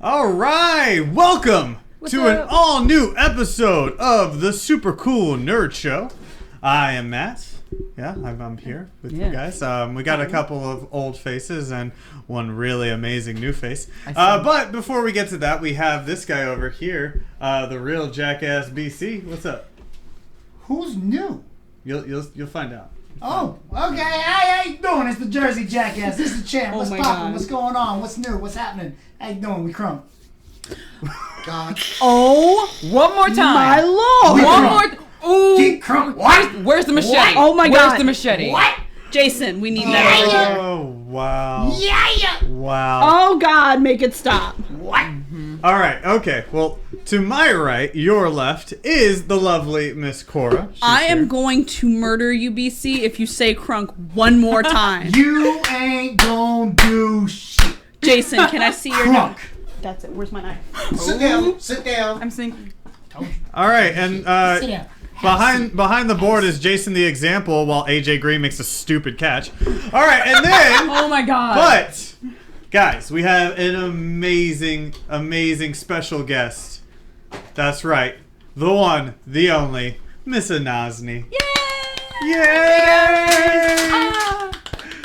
All right, welcome to an all-new episode of the Super Cool Nerd Show. I am Matt. Yeah, I'm here with you guys. We got a couple of old faces and one really amazing new face. But before we get to that, we have this guy over here, the real Jackass BC. What's up? Who's new? You'll find out. Oh, okay. Hey, how you doing? It's the Jersey Jackass. This is the champ. What's poppin'? What's going on? What's new? What's happening? How you doing? We crunk. God. Oh, one more time. My lord. One more. Ooh. Get crunk. What? Where's the machete? What? Oh my God. Where's the machete? What? Jason, we need that over here. Oh, wow. Yeah. Wow. Oh God, make it stop. What? All right, okay. Well, to my right, your left, is the lovely Miss Cora. I am going to murder you, BC, if you say crunk one more time. You ain't gonna do shit. Jason, can I see your Crunk. That's it. Where's my knife? Sit down. Sit down. I'm thinking. All right, and Sit down. behind the board is Jason the Example, while AJ Green makes a stupid catch. All right, and then... Oh my God. But, guys, we have an amazing, amazing special guest. That's right. The one, the only, Miss Enasni. Yay! Yay!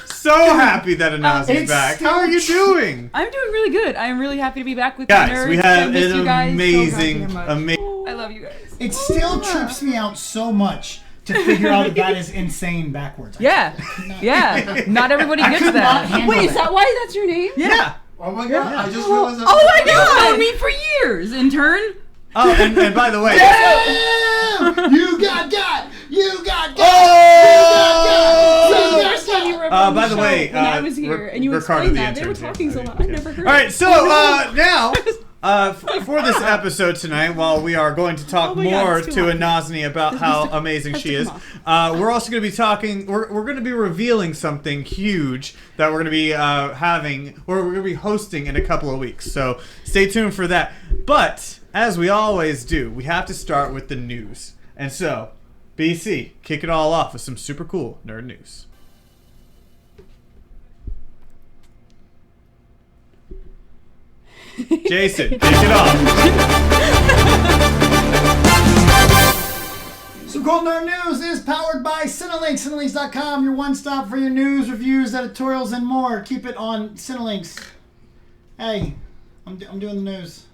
So happy that Enasni's back. How are you doing? I'm doing really good. I am really happy to be back with Guys, you nerds. we have I miss an you guys amazing, so much. I love you guys. It still trips me out so much to figure out that is insane backwards. Yeah. Not everybody I gets could not that. handle Wait, is that why that's your name? Yeah. Oh my God! I just realized. Oh my God. You've known me for years, intern. Oh, and by the way... Damn! You got got! You got got! Oh! You got got! You were By the way, when I was here and you Ricardo explained the that, they were intern's talking here. so loud. I've never heard. All right, so now, for this episode tonight, while we are going to talk Oh my God, more it's to too hot. Enasni about how amazing she is, we're also going to be talking. We're going to be revealing something huge that we're going to be having, or we're going to be hosting in a couple of weeks. So stay tuned for that. But as we always do, we have to start with the news. And so, BC, kick it all off with some super cool nerd news. Jason, kick it off. So Cool Nerd News is powered by Cinelinx. Cinelinx.com, your one-stop for your news, reviews, editorials, and more. Keep it on Cinelinx. Hey, I'm doing the news.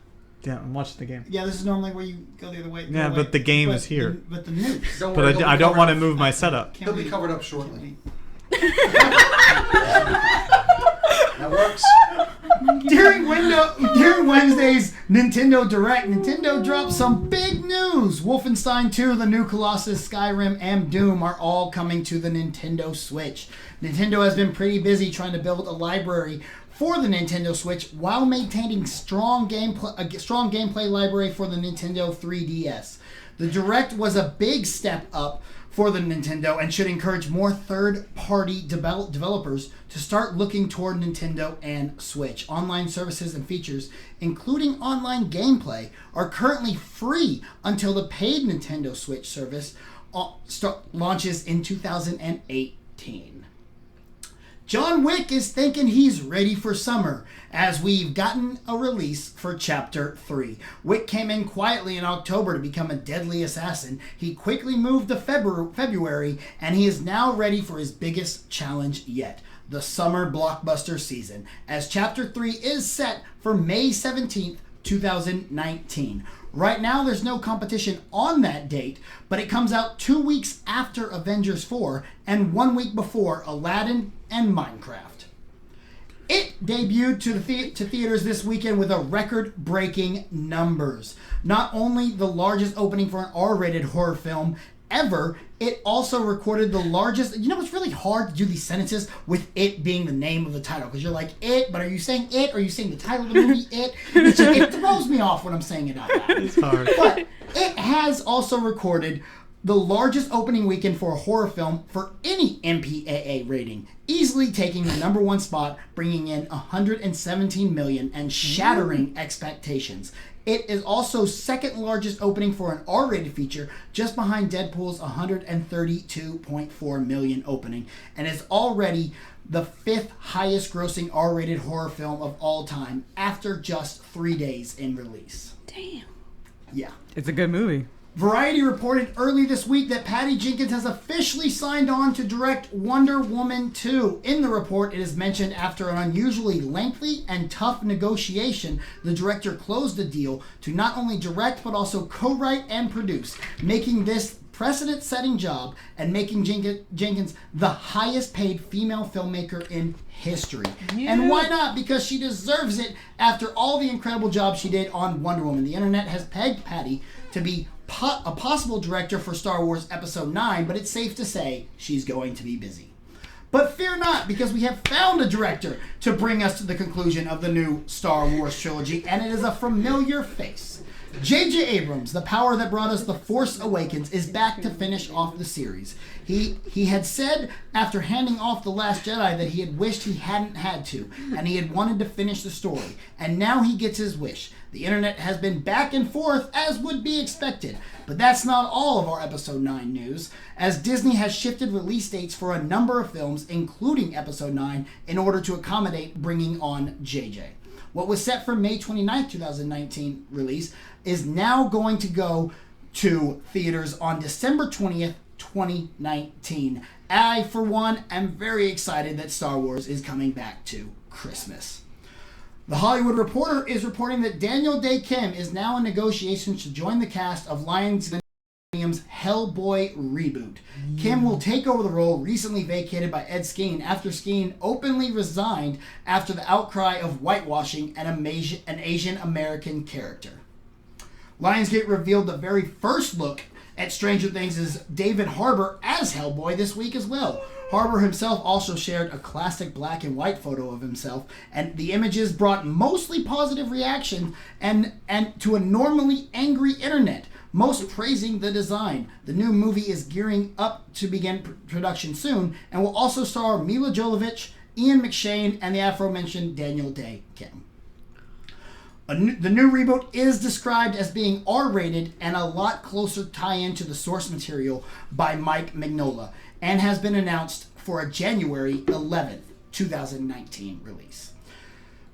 Yeah, I'm watching the game. Yeah, this is normally where you go the other way. Yeah, but the game is here. But the news. Oh, But I don't want to move my setup. He'll be covered up shortly. That works. During Wednesday's Nintendo Direct, Nintendo dropped some big news. Wolfenstein 2, The New Colossus, Skyrim, and Doom are all coming to the Nintendo Switch. Nintendo has been pretty busy trying to build a library for the Nintendo Switch while maintaining a strong gameplay library for the Nintendo 3DS. The Direct was a big step up for the Nintendo and should encourage more third-party developers to start looking toward Nintendo and Switch. Online services and features, including online gameplay, are currently free until the paid Nintendo Switch service launches in 2018. John Wick is thinking he's ready for summer, as we've gotten a release for Chapter 3. Wick came in quietly in October to become a deadly assassin. He quickly moved to February, and he is now ready for his biggest challenge yet, the summer blockbuster season, as Chapter 3 is set for May 17th, 2019. Right now, there's no competition on that date, but it comes out 2 weeks after Avengers 4 and 1 week before Aladdin and Minecraft. It debuted to theaters this weekend with a record-breaking numbers. Not only the largest opening for an R-rated horror film ever, it also recorded the largest... You know, it's really hard to do these sentences with it being the name of the title, because you're like, it, but are you saying it? Or are you saying the title of the movie, it? It throws me off when I'm saying it out loud. It's hard. But it has also recorded the largest opening weekend for a horror film for any MPAA rating, easily taking the #1 spot, bringing in $117 million and shattering expectations. It is also second largest opening for an R-rated feature, just behind Deadpool's 132.4 million opening, and is already the 5th highest grossing R-rated horror film of all time after just 3 days in release. Damn. Yeah. It's a good movie. Variety reported early this week that Patty Jenkins has officially signed on to direct Wonder Woman 2. In the report, it is mentioned after an unusually lengthy and tough negotiation, the director closed the deal to not only direct but also co-write and produce, making this precedent-setting job and making Jenkins the highest-paid female filmmaker in history. Yeah. And why not? Because she deserves it after all the incredible job she did on Wonder Woman. The internet has pegged Patty to be a possible director for Star Wars Episode 9, but it's safe to say she's going to be busy. But fear not, because we have found a director to bring us to the conclusion of the new Star Wars trilogy, and it is a familiar face. J.J. Abrams, the power that brought us The Force Awakens, is back to finish off the series. He had said after handing off The Last Jedi that he had wished he hadn't had to, and he had wanted to finish the story. And now he gets his wish. The internet has been back and forth, as would be expected. But that's not all of our Episode 9 news, as Disney has shifted release dates for a number of films, including Episode 9, in order to accommodate bringing on JJ. What was set for May 29th, 2019 release is now going to go to theaters on December 20th, 2019. I, for one, am very excited that Star Wars is coming back to Christmas. The Hollywood Reporter is reporting that Daniel Day Kim is now in negotiations to join the cast of Lionsgate's Hellboy reboot. Kim will take over the role recently vacated by Ed Skeen after Skeen openly resigned after the outcry of whitewashing an Asian American character. Lionsgate revealed the very first look at Stranger Things' David Harbour as Hellboy this week as well. Harbour himself also shared a classic black and white photo of himself, and the images brought mostly positive reaction and to a normally angry internet, most praising the design. The new movie is gearing up to begin production soon and will also star Mila Jovovich, Ian McShane, and the aforementioned Daniel Day Kim. The new reboot is described as being R-rated and a lot closer tie-in to the source material by Mike Mignola, and has been announced for a January 11th, 2019 release.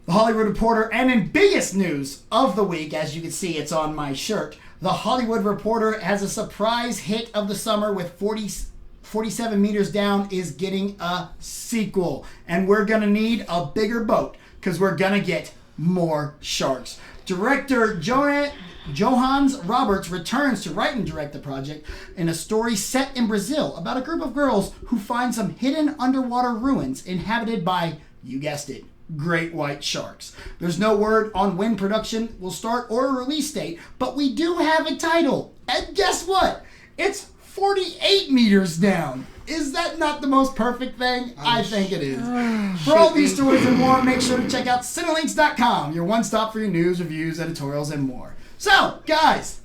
The Hollywood Reporter, and in biggest news of the week, as you can see it's on my shirt, The Hollywood Reporter has a surprise hit of the summer with 47 Meters Down is getting a sequel. And we're going to need a bigger boat because we're going to get more sharks. Director Johannes Roberts returns to write and direct the project in a story set in Brazil about a group of girls who find some hidden underwater ruins inhabited by, you guessed it, great white sharks. There's no word on when production will start or a release date, but we do have a title. And guess what? It's 48 Meters Down. Is that not the most perfect thing? I think it is. For all these stories and more, make sure to check out Cinelinks.com, your one stop for your news, reviews, editorials, and more. So, guys,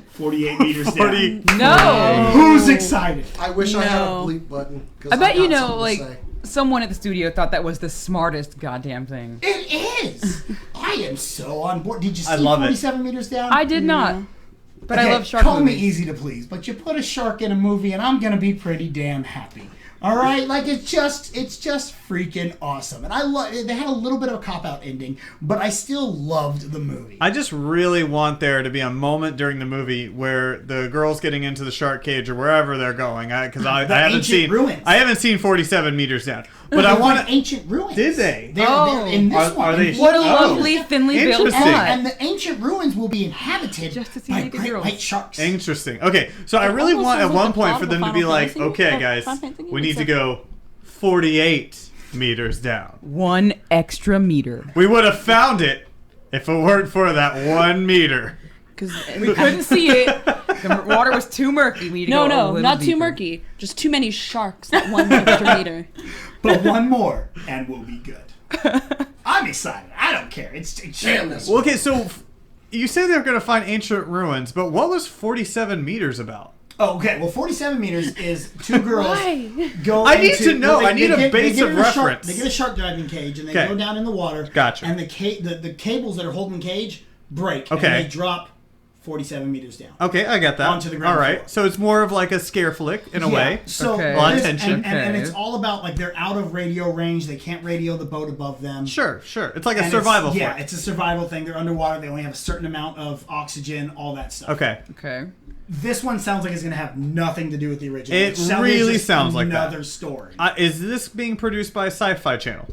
48 Meters Down. No. Who's excited? I wish I had a bleep button. I bet someone at the studio thought that was the smartest goddamn thing. It is. I am so on board. Did you see I love 47 Meters Down? I did not. But okay, I love shark call movies. me easy to please, but you put a shark in a movie and I'm going to be pretty damn happy. All right? Like, it's just freaking awesome. And I love they had a little bit of a cop-out ending, but I still loved the movie. I just really want there to be a moment during the movie where the girl's getting into the shark cage or wherever they're going, because I haven't seen 47 Meters Down. But I want ancient ruins. Did they? They're in this one. Are they? What a lovely, thinly built Interesting. plot. And the ancient ruins will be inhabited Just to see by naked great girls. white sharks. Interesting. Okay, so I really almost want sounds at like one the point plot for of them a to be Final like, Fantasy okay, game. guys, Final Fantasy game, we need to except- go 48 meters down. 1 extra meter. We would have found it if it weren't for that 1 meter. We couldn't see it. The water was too murky. We need to go a No, little not too deeper. murky. Just too many sharks at 1 extra meter. But one more, and we'll be good. I'm excited. I don't care. It's shameless. Well, okay, so you say they're going to find ancient ruins, but what was 47 meters about? Oh, okay. Well, 47 meters is two girls Why? go. I need to know. I need a they base get of in a shark- reference. They get a shark diving cage and they Okay. go down in the water. Gotcha. And the cables that are holding the cage break. Okay. And they drop 47 meters down. Okay, I got that. Onto the ground All right, floor. so it's more of like a scare flick in a way. So Okay. A lot of this- tension. and Okay. it's all about like they're out of radio range. They can't radio the boat above them. Sure. It's like a And survival it's, flick. Yeah, it's a survival thing. They're underwater. They only have a certain amount of oxygen, all that stuff. Okay. Okay. This one sounds like it's going to have nothing to do with the original. It sounds like really just sounds like that. another story. Is this being produced by Sci-Fi Channel?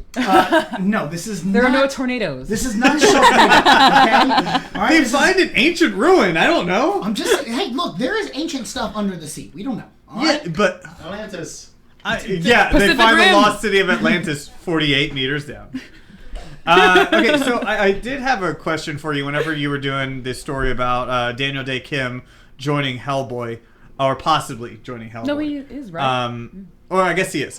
No, this is There not. are no tornadoes. This is not Sharknado, okay? All right, They this is- find an ancient ruin. I don't know. I'm just hey, look, there is ancient stuff under the sea. We don't know. All Yeah, right? but Atlantis. they Pacific find Rim. the lost city of Atlantis 48 meters down. Okay, so I did have a question for you whenever you were doing this story about Daniel Day Kim joining Hellboy, or possibly joining Hellboy. No, he is, right? Or I guess he is.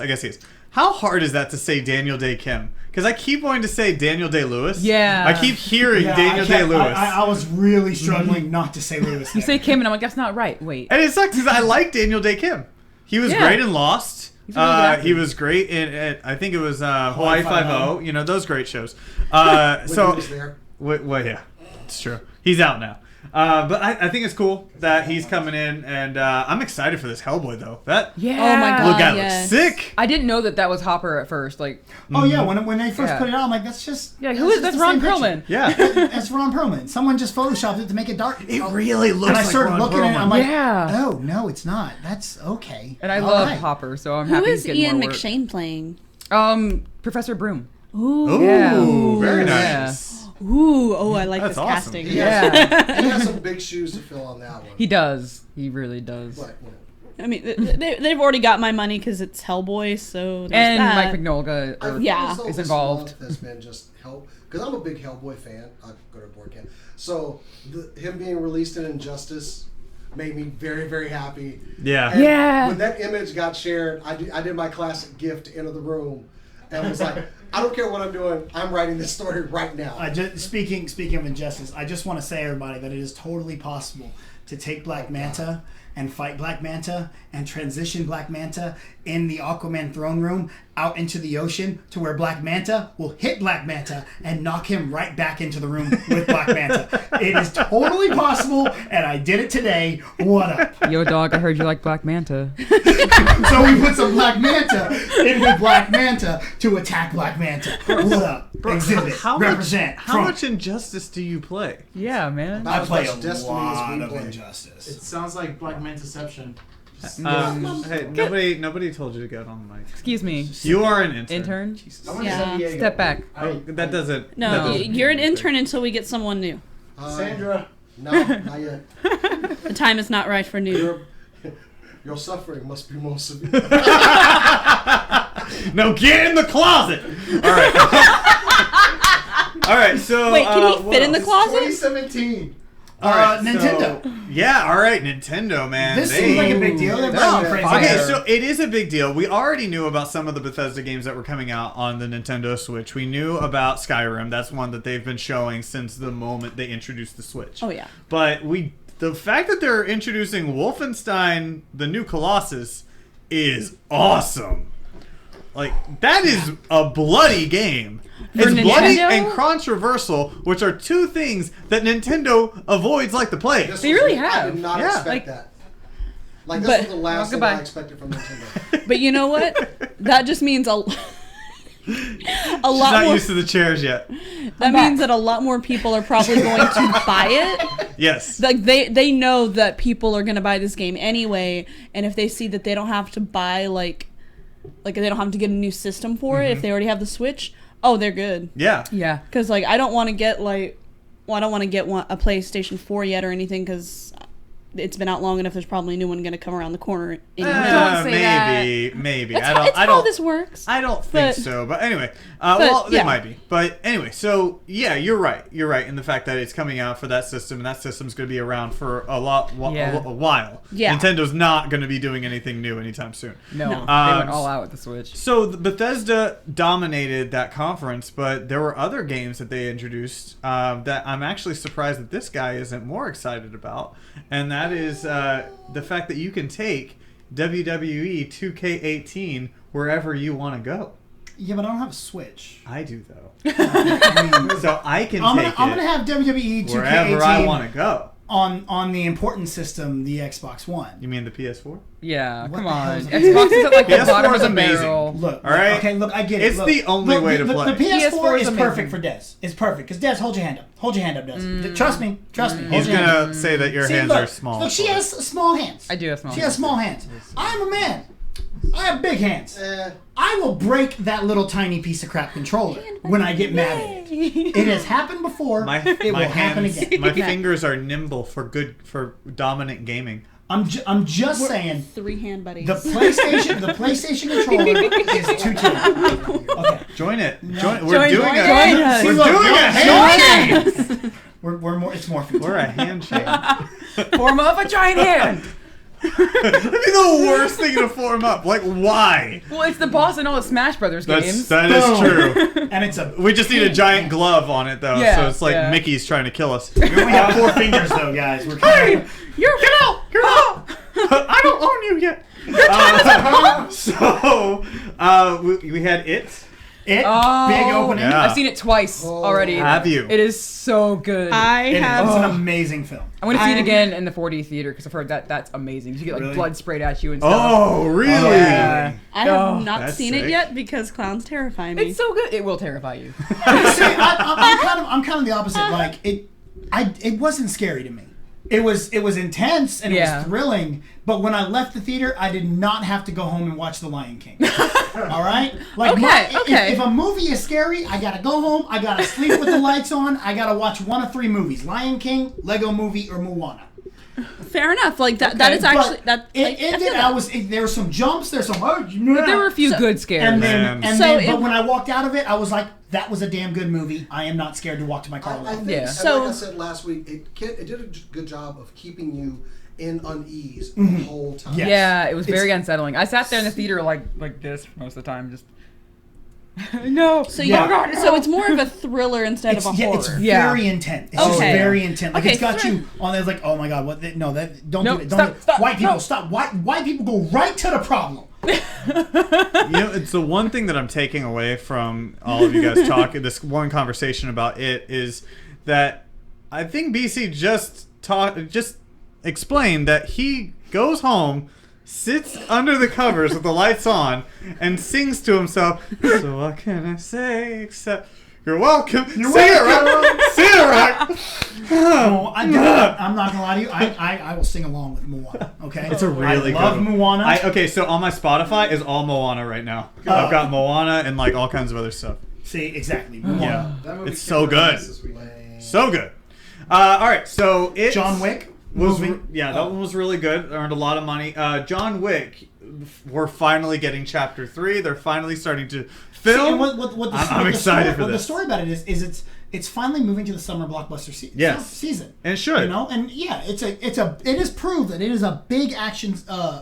How hard is that to say Daniel Day Kim? Because I keep wanting to say Daniel Day Lewis. Yeah. I keep hearing Daniel Day Lewis. I was really struggling not to say Lewis. You there. say Kim, and I'm like, that's not right. Wait. And it sucks because I like Daniel Day Kim. He was Yeah. great in Lost. He's a really good actor. He was great in I think it was Hawaii Five-0. You know, those great shows. When So, he was there. well, yeah, it's true. He's out now. But I think it's cool that he's coming in, and I'm excited for this Hellboy though. That Yeah. Oh my God. little guy yes. looks sick. I didn't know that was Hopper at first. Like, Oh yeah, when they first Yeah. put it out, I'm like, that's just yeah, who is just that's the Ron same Perlman? picture. Yeah, That's Ron Perlman. Someone just photoshopped it to make it dark. it really looks And I like started Ron looking at it, Perlman. I'm like, Yeah. oh no, it's not. That's okay. And I All love right. Hopper, so I'm Who happy is he's getting Ian more work. McShane playing? Professor Broom. Ooh. Ooh, very Yeah. nice. Ooh. Oh, I like That's this awesome. casting. Yeah. He has some big shoes to fill on that one. He does. He really does. But, you know, I mean, they've already got my money because it's Hellboy, so there's And that. Mike Mignola. I feel Yeah. as though is this involved. month has been just help because I'm a big Hellboy fan. I go to board camp, so him being released in Injustice made me very, very happy. Yeah. And Yeah. when that image got shared, I did my classic gift to Enter the Room, and was like, I don't care what I'm doing. I'm writing this story right now. Speaking of Injustice, I just want to say, everybody, that it is totally possible to take Black Manta and fight Black Manta and transition Black Manta in the Aquaman throne room out into the ocean to where Black Manta will hit Black Manta and knock him right back into the room with Black Manta. It is totally possible, and I did it today. What up? Yo, dog, I heard you like Black Manta. So we put some Black Manta in with Black Manta to attack Black Manta. What up? Exhibit. Represent. How Front. much Injustice do you play? Yeah, man. I As play much a Destiny as lot we of play. Injustice. It sounds like Black Mantiception. Hey, nobody told you to get on the mic. Excuse me. You are an intern. Intern? I went to Yeah. San Diego. Step back. Oh, that doesn't. No, that doesn't you're an mean anything. intern until we get someone new. Sandra. No, not yet. The time is not right for new. Your suffering must be more severe. No, get in the closet. All right. All right. So Wait, can he what fit in the else? closet? 2017. All right, Nintendo. so- yeah. All right, Nintendo, man. This They- seems like a big deal. They're No, pretty fuck Okay, Yeah. so it is a big deal. We already knew about some of the Bethesda games that were coming out on the Nintendo Switch. We knew about Skyrim. That's one that they've been showing since the moment they introduced the Switch. Oh yeah. But the fact that they're introducing Wolfenstein: The New Colossus is awesome. Like, that is a bloody game. For It's bloody Nintendo? and controversial, which are two things that Nintendo avoids like the plague. This They was- really I have. did not Yeah. expect Like- that. Like, this But- was the last thing goodbye. I expected from Nintendo. But you know what? That just means a She's lot not more. used to the chairs yet. That means that a lot more people are probably going to buy it. Yes. Like they know that people are going to buy this game anyway, and if they see that they don't have to buy like they don't have to get a new system for it if they already have the Switch, oh, they're good. Yeah. Yeah. Because like I don't want to get I don't want to get a PlayStation 4 yet or anything because it's been out long enough. There's probably a new one going to come around the corner. Anyway. Don't say maybe. That's I don't. it's I how don't. this works. I don't think But- so. But anyway, well, they yeah. might be. But anyway, so yeah, you're right. You're right in the fact that it's coming out for that system, and that system's going to be around for a while. Yeah. Nintendo's not going to be doing anything new anytime soon. No, No. they went all out with the Switch. So Bethesda dominated that conference, but there were other games that they introduced that I'm actually surprised that this guy isn't more excited about, and that is the fact that you can take WWE 2K18 wherever you want to go. Yeah, but I don't have a Switch. I do though. I mean, So I can I'm take gonna it have WWE 2K18 wherever I want to go. on the important system, the Xbox One. You mean the PS4? Yeah, What come the hell on. is it? Xbox is at like the PS4 bottom of is the amazing. barrel. Look, All right. Okay, look, I get it. It's Look, the only way to play. The PS4 PS4 is is perfect amazing. for Des. It's perfect because Des, hold your hand up. Hold your hand up, Des. Trust me. Trust me. Hold He's your hand up. gonna say that your See, hands look, are small. Look, she has small hands. I do have small She hands. has small hands. I'm a man. I have big hands. Eh, I will break that little tiny piece of crap controller when I get mad at it. It has happened before. it will happen again. My fingers are nimble for dominant gaming. I'm just saying. 3-hand buddies. The PlayStation controller is too tiny. Okay. Join it. No. We're doing join a us. we're See, look, doing a join handshake. We're more. It's more. We're a handshake. Form of a giant hand. That'd be the worst thing to form up. Like, why? Well, it's the boss in all the Smash Brothers games. That is Boom. true. And it's a. We just need a giant glove on it, though, Yeah, so it's like yeah. Mickey's trying to kill us. We only have 4 fingers though, guys. We're kind of. Get out! Get out! I don't own you yet. We had it. Big Oh. opening. Yeah. I've seen it twice already. Have you? It is so good. It's an have amazing film. I'm going to see it again in the 4D theater because I've heard that's amazing. You get like Really? blood sprayed at you and stuff. Oh, really? Yeah. I have Oh, not that's seen sick. it yet because clowns terrify me. It's so good. It will terrify you. See, I'm kind of the opposite. Like it wasn't scary to me. It was intense and it Yeah. was thrilling. But when I left the theater, I did not have to go home and watch The Lion King. All right. Like Okay. If a movie is scary, I gotta go home. I gotta sleep with the lights on. I gotta watch one of 3 movies: Lion King, Lego Movie, or Moana. Fair enough. Like that. That is actually But that. It I feel ended. that. There were some jumps. There's some. But there were a few good scares. And then, Man. but when I walked out of it, I was like, "That was a damn good movie. I am not scared to walk to my car I alone." think, Yeah. and So- like I said last week, it did a good job of keeping you in unease the whole time. Yes. Yeah, it was It's- very unsettling. I sat there in the theater like this most of the time, just no. So Yeah. you, so it's more of a thriller instead of a horror. It's Yeah. very intense. It's Okay. just very intense. Like Okay, it's got sure. you on there. It's like, oh my god, what? No, don't No, do it. stop, Don't do it. stop, White people, no. stop. White people go right to the problem. It's the one thing that I'm taking away from all of you guys talking, this one conversation about it, is that I think BC just explained that he goes home, sits under the covers with the lights on, and sings to himself. So what can I say except you're welcome. Sing it right. Sing it right. No, I'm not gonna lie to you. I will sing along with Moana. Okay, It's a really I love good one. Moana. Okay, so on my Spotify is all Moana right now. I've got Moana and like all kinds of other stuff. See exactly. Moana. Yeah, That movie it's came so out good. this week. So good. All right, so it John Wick was movie. that one was really good. Earned a lot of money. John Wick, we're finally getting chapter 3. They're finally starting to See, film. and what the, I'm the excited story, for what this. the story about it is it's finally moving to the summer blockbuster Yes. season. And it should. You know, and yeah, it is proved that it is a big action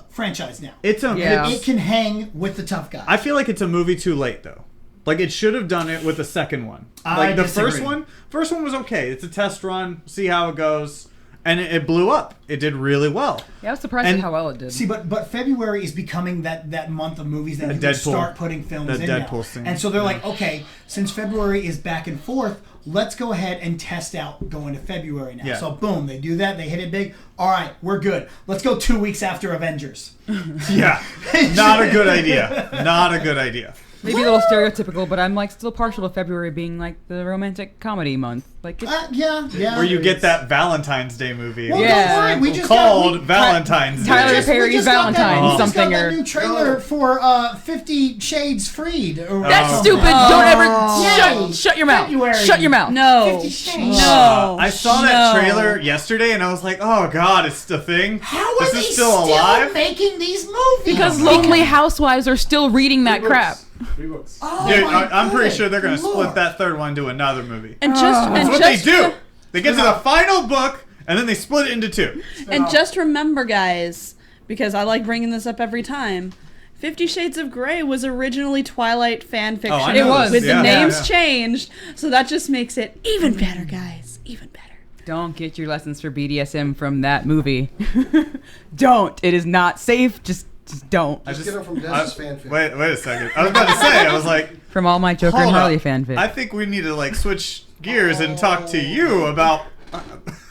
franchise now. It's a. Yeah. it's- It can hang with the tough guys. I feel like it's a movie too late though. Like it should have done it with the second one. I Like the disagree. first one was okay. It's a test run. See how it goes, and it blew up. It did really well. Yeah, I was surprised And- at how well it did. See, but February is becoming that month of movies that you can Deadpool. start putting films That in Deadpool now. thing. And so they're like, okay, since February is back and forth, let's go ahead and test out going to February now. Yeah. So boom, they do that, they hit it big. All right, we're good. Let's go 2 weeks after Avengers. Yeah, not a good idea. Not a good idea. Maybe a little stereotypical, but I'm like still partial to February being like the romantic comedy month. Like it's, Yeah. Where you get that Valentine's Day movie. Well, Yeah. don't worry, we just called got, Valentine's Day. Tyler we Perry's just got that- Valentine we just something got that or new trailer for 50 Shades Freed. Or that's something. stupid. Don't ever Yay. shut your mouth. February. Shut your mouth. No. 50 Shades. No. I saw that No. trailer yesterday and I was like, oh god, it's a thing. How are this they is still alive. making these movies? Because lonely housewives are still reading that crap. 3 books. Oh Dude, my I'm pretty good sure they're gonna Lord. split that third one into another movie. And just That's and what just they do. They get to the final book and then they split it into 2. and just remember, guys, because I like bringing this up every time. 50 Shades of Grey was originally Twilight fan fiction. I know It was. With this. the Yeah, names yeah. changed, so that just makes it even better, guys. Even better. Don't get your lessons for BDSM from that movie. Don't. It is not safe. Just Just don't. Just get them from Dez's fanfic. Wait a second. I was about to say, I was like, From all my Joker and hold Harley up. fanfic. I think we need to like switch gears and talk to you about.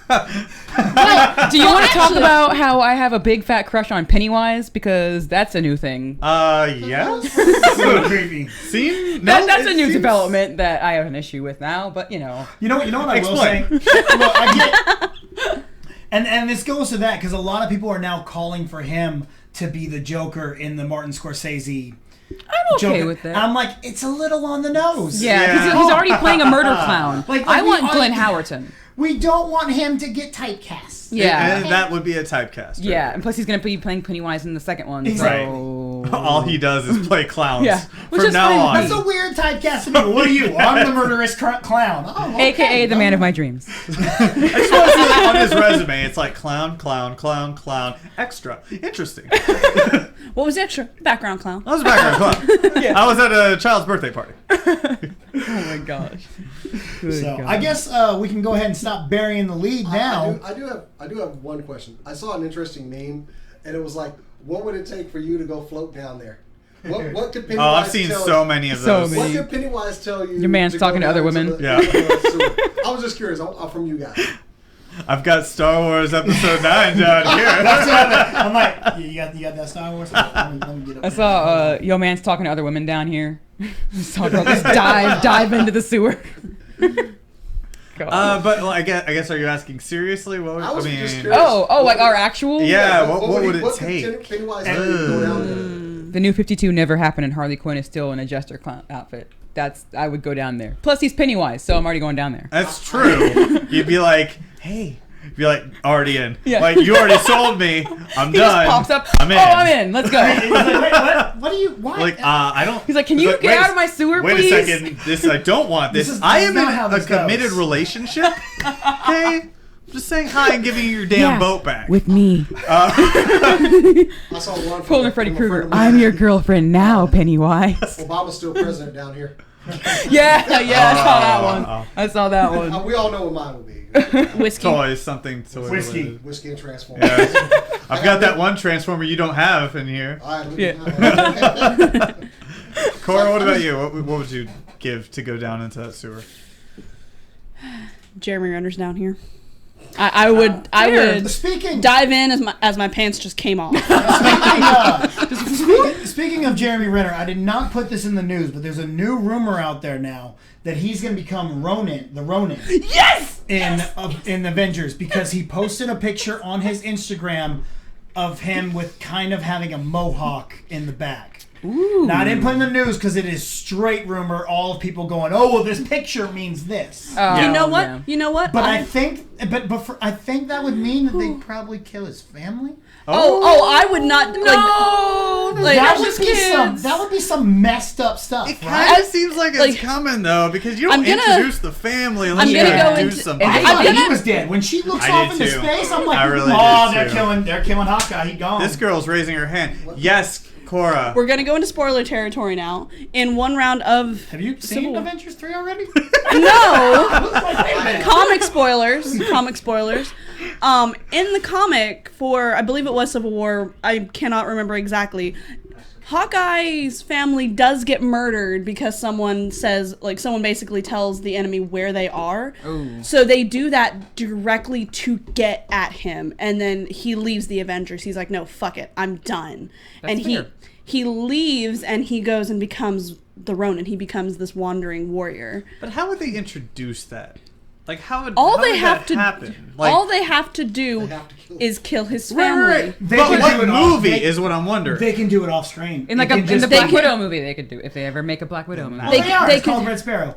Do you want to talk about how I have a big fat crush on Pennywise? Because that's a new thing. Yes. So creepy. See, That's a new development that I have an issue with now, but you know. You know what I Explain. will say? Look, I get, and this goes to that because a lot of people are now calling for him to be the Joker in the Martin Scorsese. I'm okay Joker. with that. I'm like, it's a little on the nose. Yeah, Yeah. he's already playing a murder clown. Like, I we want are- Glenn Howerton. We don't want him to get typecast. Yeah. And that would be a typecast. Yeah, and plus he's going to be playing Pennywise in the second one. Exactly. So... All he does is play clowns. Yeah. Which From is now fine. on. That's a weird typecast to me. What are you? I'm the murderous clown. Oh, okay. AKA the man of my dreams. I just want to see that on his resume. It's like clown, clown, clown, clown, extra. Interesting. What was the extra? Background clown. I was a background clown. I was at a child's birthday party. Oh my gosh. So I guess we can go ahead and stop burying the lead now. I do have one question. I saw an interesting meme, and it was like, what would it take for you to go float down there? What could Pennywise Oh, I've seen tell so you? many of So those. many. What could Pennywise tell you? Your man's go talking to down other into women? the- Yeah. sewer? I was just curious. I'm from you guys. I've got Star Wars Episode 9 down That's here. what I'm like, you got that Star Wars? Let me get up I there. saw yo man's talking to other women down here. Saw a girl just dive into the sewer. God. But well, I guess, are you asking seriously? What would, I was I mean, just curious. oh, like our actual? Yeah, what would it could take? Pennywise tell you to go down there? The new 52 never happened, and Harley Quinn is still in a jester clown outfit. I would go down there. Plus, he's Pennywise, so I'm already going down there. That's true. You'd be like, hey. You'd be like, already in. Yeah. Like, you already sold me. I'm He done. just pops up. I'm in. Oh, I'm in. Let's go. He's like, wait, what are you? What? Like, I don't. He's like, can he's you like, get wait a out of my sewer, Wait please? a second. I don't want this. This is I am not in how a this committed goes. relationship. Okay? I'm just saying hi and giving you your damn Yeah, boat back. with me. I saw one Pulling from Freddy a friend Krueger. of mine. I'm your girlfriend now, Pennywise. Obama's still president down here. yeah, I saw that one. I saw that one. We all know what mine would be. Whiskey. Toys, something toy Whiskey. related. Whiskey and Transformers. Yeah. I've got that one Transformer you don't have in here. All right, Yeah. Cora, what about you? What would you give to go down into that sewer? Jeremy Renner's down here. I would Speaking dive in as my pants just came off. Speaking of Jeremy Renner, I did not put this in the news, but there's a new rumor out there now that he's going to become Ronin, the Ronin. Yes! In Avengers, because he posted a picture on his Instagram of him with kind of having a mohawk in the back. Ooh. Now, I didn't put in the news because it is straight rumor. All of people going, oh, well, this picture means this. You know what? Yeah. You know what? But I think that would mean that they'd probably kill his family. I would not. Like, That just would be kids. that would be some messed up stuff. It right? kind of seems like it's like, coming though, because you I'm don't gonna- introduce the family unless I'm you gonna go do into- something. I I'm thought gonna- he was dead. When she looks I off did into too. space, I'm like, I really oh, did too. they're killing Hawkeye. He gone. This girl's raising her hand. Yes, Cora. We're gonna go into spoiler territory now. In one round of Have you seen Civil- Avengers 3 already? no Wait a minute. comic spoilers. In the comic for I believe it was Civil War. I cannot remember exactly. Hawkeye's family does get murdered because someone basically tells the enemy where they are. Ooh. So they do that directly to get at him, and then he leaves the Avengers. He's like, no, fuck it, I'm done. That's and fair. he leaves and he goes and becomes the Ronin. He becomes this wandering warrior. But how would they introduce that? Like, how would All how they would have that to happen? Like, all they have to do They have to kill is kill his right, family. right. They But can what do it off- movie they- is what I'm wondering. They can do it off screen. In like They in can the just- Black they Widow movie, they could do if they ever make a Black Widow movie. Well, They- they are. they It's called could- Red Sparrow.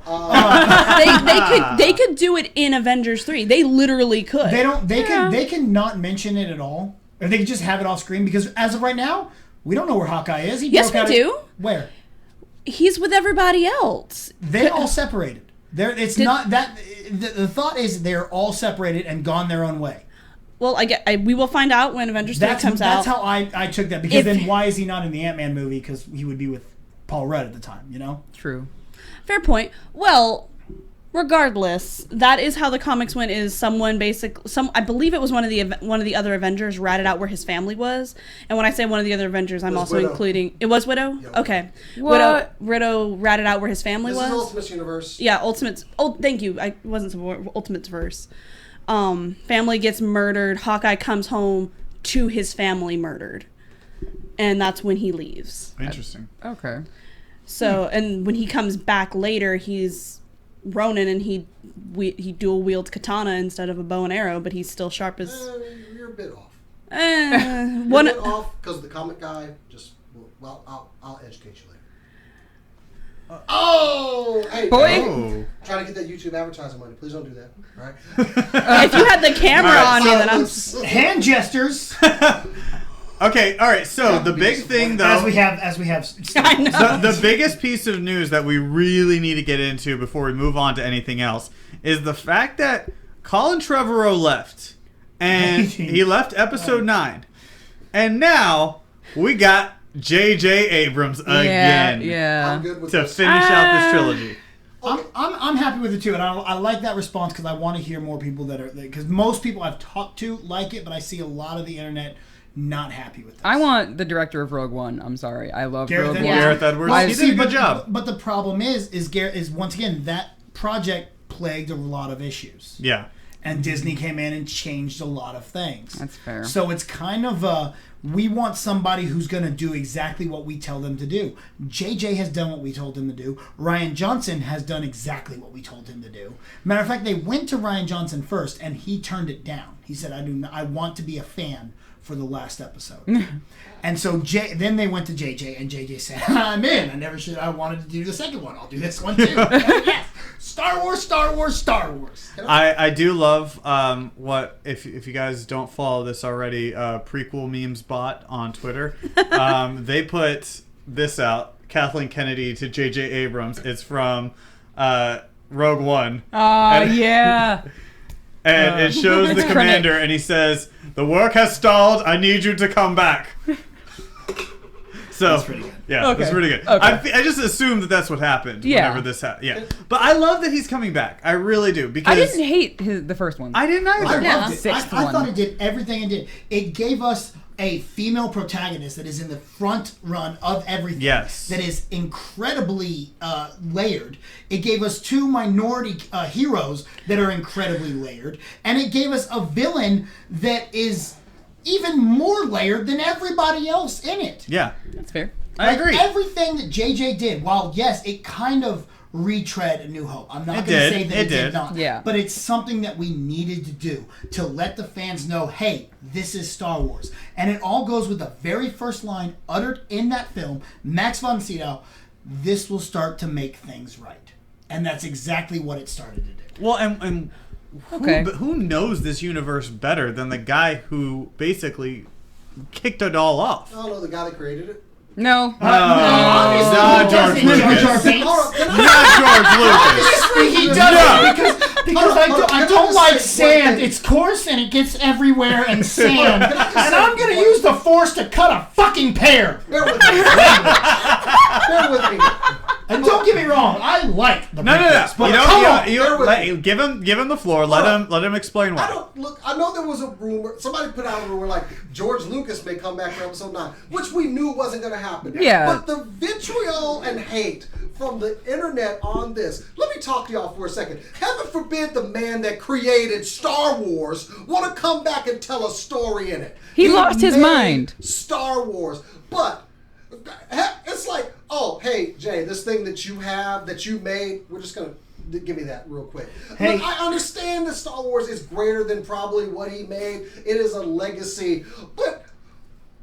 They could do it in Avengers 3. They literally could. They don't. They can not mention it at all, or they can just have it off screen because as of right now, we don't know where Hawkeye is. He Yes, broke we out do. Where? He's with everybody else. They all separated. It's Did- not that. The thought is they're all separated and gone their own way. Well, we will find out when Avengers 3 comes That's out. how I took that because If- then why is he not in the Ant-Man movie? Because he would be with Paul Rudd at the time. You know. True. Fair point. Well, Regardless, that is how the comics went. Is someone I believe it was one of the other Avengers ratted out where his family was. And when I say one of the other Avengers, I'm also Widow. including it was Widow. Yep. Okay, What? Widow ratted out where his family This was. is Ultimate's universe. Yeah, Ultimate's. Oh, thank you. I wasn't Ultimate's verse. Family gets murdered. Hawkeye comes home to his family murdered, and that's when he leaves. Interesting. Okay. So, and when he comes back later, he's Ronin, and he dual wields katana instead of a bow and arrow, but he's still sharp as. You're a bit off. One You're a bit off because the comic guy just. Well, I'll educate you later. Oh, hey, Boy. Oh. trying to get that YouTube advertising money. Please don't do that. All right. if you had the camera on me, then I'm. Hand gestures, Okay, all right. So the big thing, though, as we have. I know. the biggest piece of news that we really need to get into before we move on to anything else is the fact that Colin Trevorrow left, and he left episode 9, and now we got J.J. Abrams again Yeah. I'm good with to this. finish out this trilogy. I'm happy with it too, and I like that response because I want to hear more people that are because most people I've talked to like it, but I see a lot of the internet not happy with this. I want the director of Rogue One. I'm sorry. I love Gareth Rogue One. Edwards. Gareth Edwards, Well, he see, did a good but- job. But the problem is once again that project plagued a lot of issues. Yeah. And Disney came in and changed a lot of things. That's fair. So it's kind of we want somebody who's going to do exactly what we tell them to do. JJ has done what we told him to do. Rian Johnson has done exactly what we told him to do. Matter of fact, they went to Rian Johnson first, and he turned it down. He said, I want to be a fan for the last episode. And so then they went to JJ, and JJ said, I'm in. I wanted to do the second one. I'll do this one too. Yes. Star Wars, Star Wars, Star Wars. I do love what if you guys don't follow this already, prequel memes bot on Twitter. They put this out, Kathleen Kennedy to J.J. Abrams. It's from Rogue One. Yeah. And it shows the It's commander, and he says, "The work has stalled. I need you to come back." So That's pretty good. yeah, Okay. that's pretty good. Okay. I just assumed that that's what happened. Yeah. Whenever this happened. Yeah. But I love that he's coming back. I really do because I didn't hate the first one. I didn't either. I Yeah. loved it. Sixth I one. thought it did everything it did. It gave us a female protagonist that is in the front run of everything. Yes. That is incredibly layered. It gave us 2 minority heroes that are incredibly layered. And it gave us a villain that is even more layered than everybody else in it. Yeah. That's fair. I agree. Everything that JJ did, while yes, it kind of retread A New Hope. I'm not It going to did. say that It it did did. not. Yeah. But it's something that we needed to do to let the fans know, hey, this is Star Wars. And it all goes with the very first line uttered in that film, Max von Sydow, this will start to make things right. And that's exactly what it started to do. Well, and Okay. who knows this universe better than the guy who basically kicked it all off? I don't know the guy that created it. No. Obviously, not he George doesn't. Lucas. Jar Jar Binks. Hold on, can I- Not George Lucas. Obviously he does Yeah. because I don't like sand. It's coarse and it gets everywhere and sand. And I'm going to use the Force to cut a fucking pear. Bear with me. Bear with me. And don't get me wrong, I like the No. prequels, but You come on. know, give him the floor. Let him explain I why. don't look. I know there was a rumor. Somebody put out a rumor like George Lucas may come back for episode 9, which we knew wasn't going to happen. Yeah. But the vitriol and hate from the internet on this. Let me talk to y'all for a second. Heaven forbid the man that created Star Wars want to come back and tell a story in it. He lost his made mind. Star Wars, but it's like, oh, hey Jay, this thing that you have that you made, we're just gonna. Give me that real quick. Hey. Look, I understand that Star Wars is greater than probably what he made. It is a legacy. But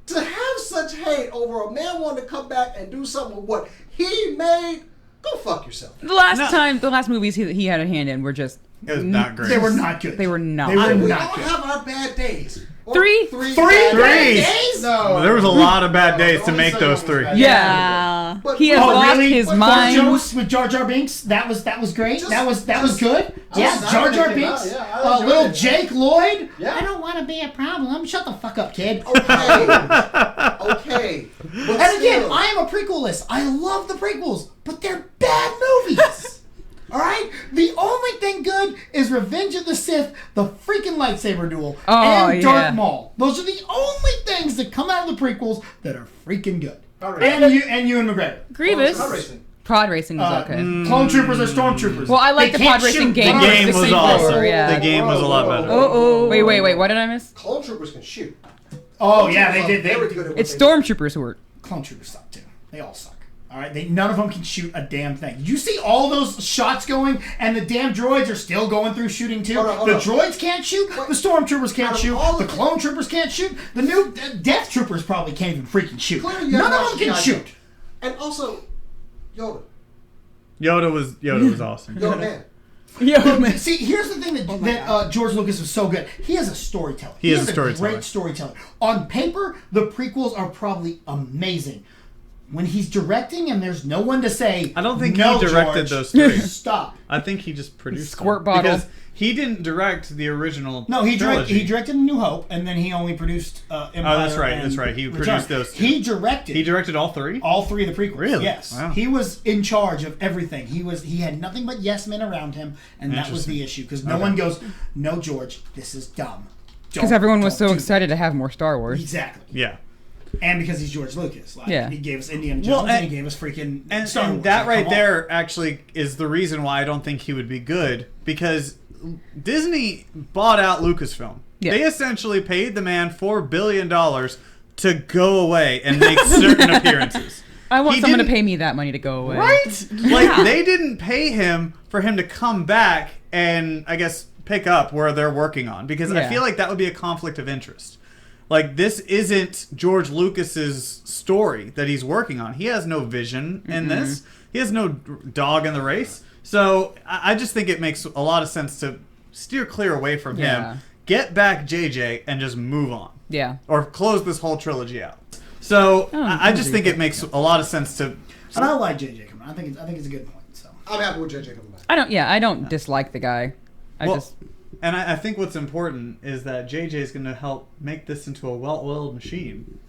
to have such hate over a man wanting to come back and do something with what he made, go fuck yourself. The last movies he had a hand in were just. It was not great. They were not good. They were not. They were We not all good. have our bad days. Or Three? Three Three bad days? No. There was a lot of bad days to Don't make say those it was 3. bad. Yeah. But He has Oh, lost really? his What, mind. Jones with Jar Jar Binks. That was great. Just- that was good. I Yes, was Jar Jar thinking Binks. about it, yeah, I enjoyed little it. Jake Lloyd. Yeah. I don't want to be a problem. Shut the fuck up, kid. Okay. But And again, still, I am a prequelist. I love the prequels, but they're bad movies. All right? The only thing good is Revenge of the Sith, the freaking lightsaber duel, Oh, and yeah. Darth Maul. Those are the only things that come out of the prequels that are freaking good. All right. And Ewan McGregor. Grievous. Pod racing. Pod racing was okay. Clone troopers are stormtroopers. Well, I like They the can't pod racing shoot. game. The game was 64, awesome. yeah. The game was a lot better. Wait, what did I miss? Clone troopers can shoot. Oh, yeah, they did. They were good at what It's they did. stormtroopers who were. Clone troopers suck, too. They all suck. All right, none of them can shoot a damn thing. You see all those shots going, and the damn droids are still going through shooting too. Hold The on. droids can't shoot. The stormtroopers can't Out of shoot. all The the- clone troopers can't shoot. The new death troopers probably can't even freaking shoot. Clearly, you None haven't of them watched can G.I. shoot. Joe. And also, Yoda. Yoda was awesome. Yoda man. See, here's the thing that George Lucas was so good. He is a storyteller. He is a a storyteller. great storyteller. On paper, the prequels are probably amazing. When he's directing and there's no one to say, I don't think no, he directed George, those three. Stop. I think he just produced Squirt them. bottle. Because he didn't direct the original No, he trilogy. directed A New Hope, and then he only produced Empire. Oh, that's right, and that's right. He Return. produced those two. He directed. He directed all three? all three of the prequels. Really? Yes. Wow. He was in charge of everything. He had nothing but yes men around him, and that was the issue because no Okay. one goes, "No, George, this is dumb." Because everyone was Don't so do excited to have more Star that." Wars. Exactly. Yeah. And because he's George Lucas, like, Yeah. he gave us Indiana Jones, Well, and and- he gave us freaking And, Star and Wars. that Like, right come on. there actually is the reason why I don't think he would be good, because Disney bought out Lucasfilm. Yeah. They essentially paid the man $4 billion to go away and make certain appearances. I want He someone to didn't- pay me that money to go away. Right? Like, they didn't pay him for him to come back and, I guess, pick up where they're working on, because I Yeah. feel like that would be a conflict of interest. Like, this isn't George Lucas's story that he's working on. He has no vision in this. He has no dog in the race. So I just think it makes a lot of sense to steer clear away from Yeah. him, get back JJ, and just move on. Yeah. Or close this whole trilogy out. So I just think it makes a lot of sense to... And I like JJ coming. I think it's a good point. So I'm happy with JJ coming back. I don't dislike the guy. And I think what's important is that JJ is going to help make this into a well-oiled machine.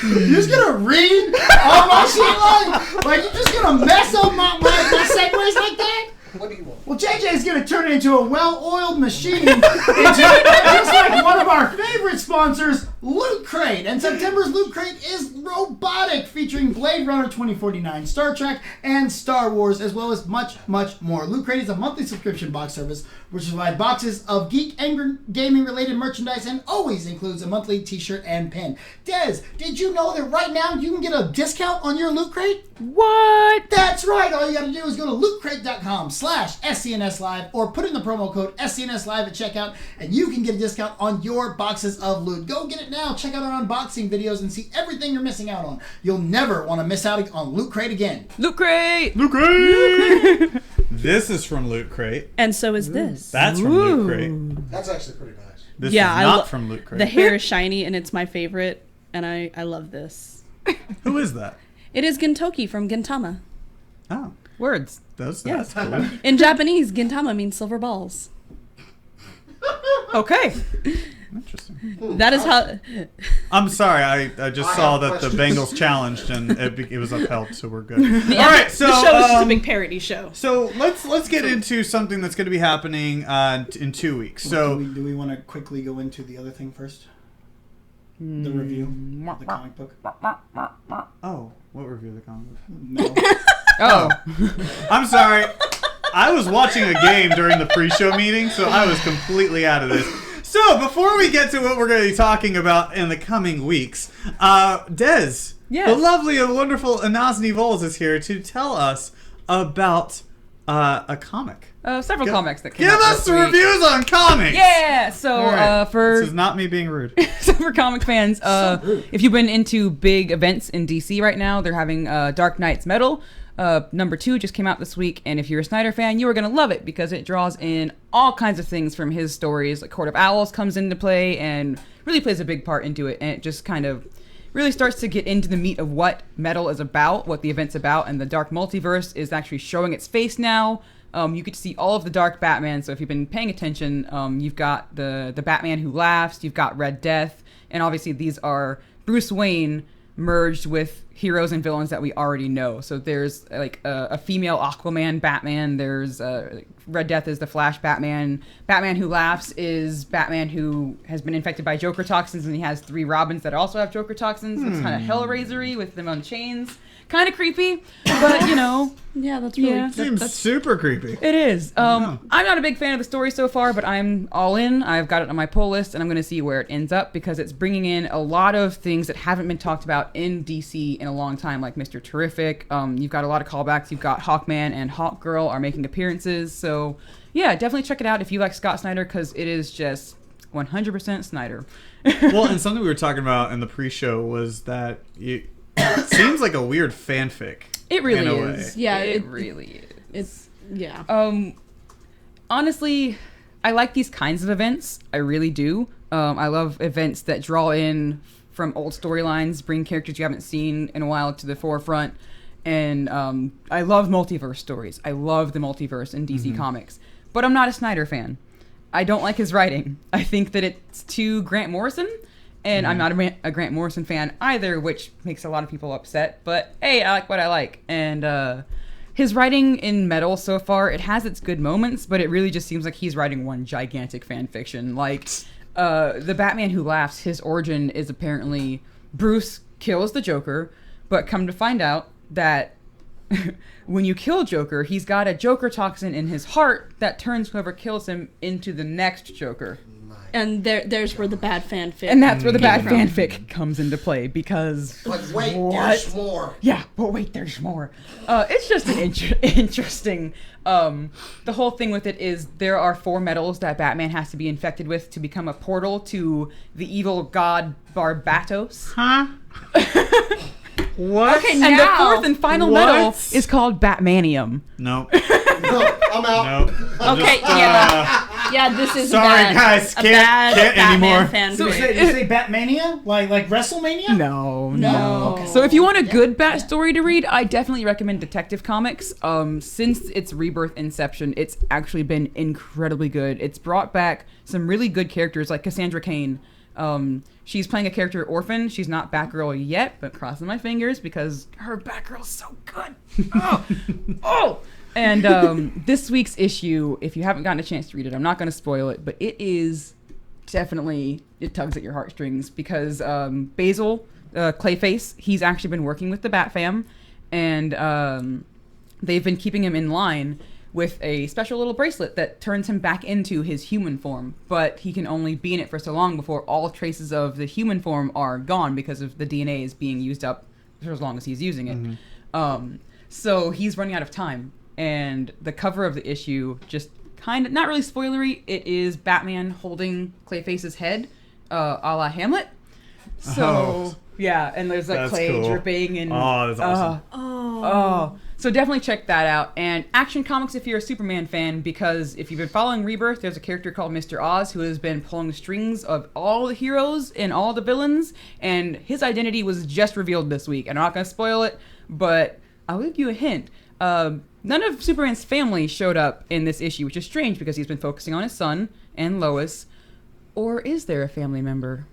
you're just gonna read all my shit like you're just gonna mess up my segues like that. What do you want? Well, JJ's going to turn it into a well-oiled machine, just like one of our favorite sponsors, Loot Crate. And September's Loot Crate is robotic, featuring Blade Runner 2049, Star Trek, and Star Wars, as well as much, much more. Loot Crate is a monthly subscription box service which provides boxes of geek and gaming-related merchandise and always includes a monthly t-shirt and pin. Des, did you know that right now you can get a discount on your Loot Crate? What? That's right. All you got to do is go to lootcrate.com/SCNS Live or put in the promo code SCNS Live at checkout, and you can get a discount on your boxes of loot. Go get it now. Check out our unboxing videos and see everything you're missing out on. You'll never want to miss out on Loot Crate again. Loot Crate! Loot Crate! This is from Loot Crate. And so is this. That's from Loot Crate. That's actually pretty nice. This Yeah, is I not lo- from Loot Crate. The hair is shiny and it's my favorite, and I love this. Who is that? It is Gintoki from Gintama. Oh, Words. that's Yes. cool. In Japanese, Gintama means silver balls. Okay. Interesting. That is how. I'm sorry, I just I saw have that the questions. Bengals challenged and it was upheld, so we're good. All right, so the show is just a big parody show. so let's get into something that's going to be happening in 2 weeks. So do we want to quickly go into the other thing first? The review, the comic book. oh, what review of the comic? No. Oh. I'm sorry. I was watching a game during the pre-show meeting, so I was completely out of this. So, before we get to what we're going to be talking about in the coming weeks, Des, Yes. the lovely and wonderful Enasni Volz is here to tell us about a comic. Several comics that came Give out us this the week. reviews on comics! Yeah. So All right. for This is not me being rude. so for comic fans, if you've been into big events in DC right now, they're having Dark Knight's Metal. Number 2 just came out this week, and if you're a Snyder fan, you are going to love it because it draws in all kinds of things from his stories. Like Court of Owls comes into play and really plays a big part into it, and it just kind of really starts to get into the meat of what Metal is about, what the event's about, and the Dark Multiverse is actually showing its face now. You get to see all of the Dark Batman, so if you've been paying attention, you've got the Batman who laughs, you've got Red Death, and obviously these are Bruce Wayne merged with heroes and villains that we already know. So there's like a female Aquaman Batman. There's Red Death is the Flash Batman. Batman Who Laughs is Batman who has been infected by Joker toxins, and he has 3 Robins that also have Joker toxins. It's kind of Hellraiser-y with them on chains. Kind of creepy, but you know. Yeah, that's really Seems super creepy. It is. I'm not a big fan of the story so far, but I'm all in. I've got it on my pull list, and I'm going to see where it ends up because it's bringing in a lot of things that haven't been talked about in DC in a long time, like Mr. Terrific. You've got a lot of callbacks. You've got Hawkman and Hawkgirl are making appearances. So, yeah, definitely check it out if you like Scott Snyder because it is just 100% Snyder. Well, and something we were talking about in the pre-show was that it seems like a weird fanfic. It really in a is. way. Yeah, it really is. It's yeah. Honestly, I like these kinds of events. I really do. I love events that draw in from old storylines, bring characters you haven't seen in a while to the forefront. And I love multiverse stories. I love the multiverse in DC Comics. But I'm not a Snyder fan. I don't like his writing. I think that it's too Grant Morrison. And I'm not a Grant Morrison fan either, which makes a lot of people upset. But hey, I like what I like. And his writing in Metal so far, it has its good moments, but it really just seems like he's writing one gigantic fan fiction. Like, the Batman Who Laughs, his origin is apparently Bruce kills the Joker, but come to find out that when you kill Joker, he's got a Joker toxin in his heart that turns whoever kills him into the next Joker. And there's where the bad fanfic. And that's where the bad fanfic comes into play because. But wait, there's more. Yeah, but wait, there's more. It's just an interesting. The whole thing with it is there are 4 metals that Batman has to be infected with to become a portal to the evil god Barbatos. Huh? What? Okay, And now. the 4th and final metal is called Batmanium. Nope. No, I'm out. Nope. Okay, yeah, this is sorry, bad. guys, A can't bad anymore. Batman So fanfic. you say Batmania? Like WrestleMania? No. Okay. So if you want a good Bat story to read, I definitely recommend Detective Comics. Since its rebirth inception, it's actually been incredibly good. It's brought back some really good characters like Cassandra Cain. She's playing a character Orphan. She's not Batgirl yet, but crossing my fingers because her Batgirl's so good. Oh! And this week's issue, if you haven't gotten a chance to read it, I'm not going to spoil it, but it is definitely, it tugs at your heartstrings because Basil, Clayface, he's actually been working with the Bat Fam, and they've been keeping him in line with a special little bracelet that turns him back into his human form, but he can only be in it for so long before all traces of the human form are gone because of the DNA is being used up for as long as he's using it. So he's running out of time. And the cover of the issue just kind of, not really spoilery, it is Batman holding Clayface's head, a la Hamlet. So, yeah, and there's like That's clay cool. dripping and... Oh, that's awesome. So definitely check that out. And Action Comics if you're a Superman fan, because if you've been following Rebirth, there's a character called Mr. Oz who has been pulling the strings of all the heroes and all the villains, and his identity was just revealed this week. And I'm not going to spoil it, but I'll give you a hint. None of Superman's family showed up in this issue, which is strange because he's been focusing on his son and Lois. Or is there a family member?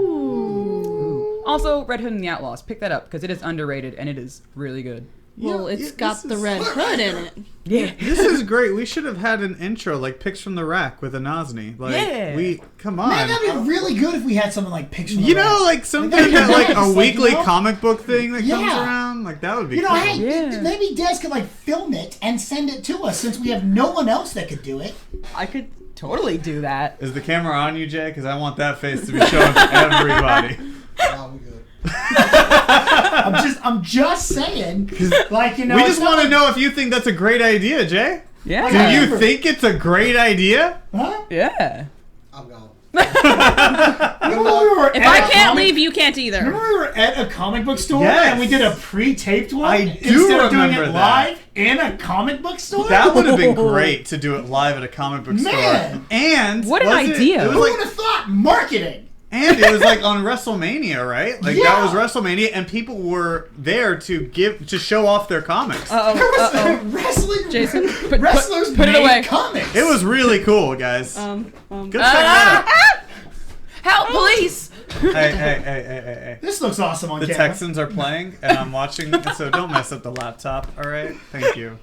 Ooh. Also, Red Hood and the Outlaws. Pick that up because it is underrated and it is really good. Well, it's got the Red Hood in it. Yeah. This is great. We should have had an intro like Picks from the Rack with Enasni. Like, Yeah. come on. Man, that'd be really good if we had something like Picture. You know, like something that like a weekly comic book thing that comes Yeah. around. Like that would be You know, cool. hey, Yeah. maybe Des could like film it and send it to us since we have no one else that could do it. I could totally do that. Is the camera on you, Jay? Because I want that face to be shown to everybody. Nah, we good. I'm just saying, like, you know, We it's just not want to like- know if you think that's a great idea, Jay. Yeah. Do you think it's a great idea? Huh? Yeah. I'm gone. Remember when we were If at I a can't comic- leave, you can't either. Remember we were at a comic book store Yes. and we did a pre-taped one I do instead of doing remember it that. live in a comic book store? That would have been great to do it live at a comic book store. Man. And What an was it- idea. It Who was would like, have thought? Marketing. and it was like on WrestleMania, right? Like Yeah. that was WrestleMania, and people were there to show off their comics. There was wrestling. Jason, wrestlers put it made away. comics. It was really cool, guys. Go check that out. Help, police! Hey. This looks awesome on The camera. Texans are playing, and I'm watching, so don't mess up the laptop, all right? Thank you.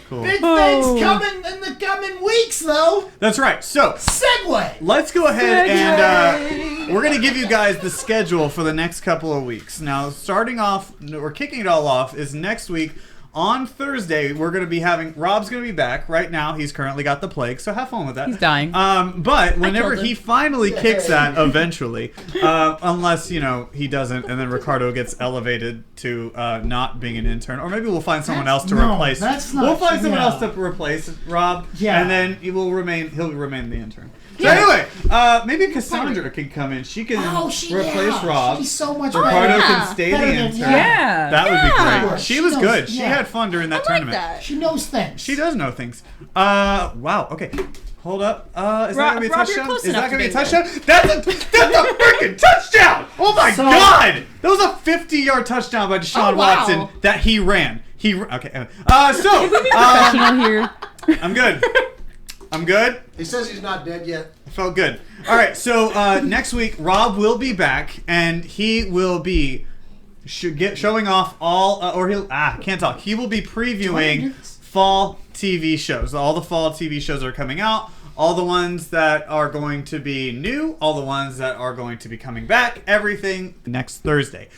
Cool. Big things coming in the coming weeks, though. That's right. So, Segue. let's go ahead and we're going to give you guys the schedule for the next couple of weeks. Now, starting off, we're kicking it all off, is next week. On Thursday, we're going to be Rob's going to be back. Right now, he's currently got the plague, so have fun with that. He's dying. But whenever killed him. he finally kicks that, eventually, unless, he doesn't, and then Ricardo gets elevated to not being an intern, or maybe we'll find someone else to replace. That's not We'll find someone no. else to replace Rob, Yeah. and then he'll remain the intern. So anyway, maybe Cassandra can come in. She can replace Rob. She's so much Ricardo better. can stay the Better than- intern. Yeah. That would be great. She She was knows- good. She yeah. had fun during that I like tournament. that. She knows things. She does know things. Wow. Okay. Hold up. Is that gonna be a Rob, you're touchdown? close Is enough that gonna be a to being touchdown? That's a freaking touchdown! Oh my So- God! That was a 50-yard touchdown by Deshaun Oh, wow. Watson that he ran. Okay. Professional here. I'm good. I'm good. He says he's not dead yet. Felt good. All right. So next week, Rob will be back, and he will be showing off all, or he'll can't talk. He will be previewing fall TV shows. All the fall TV shows that are coming out. All the ones that are going to be new. All the ones that are going to be coming back. Everything next Thursday.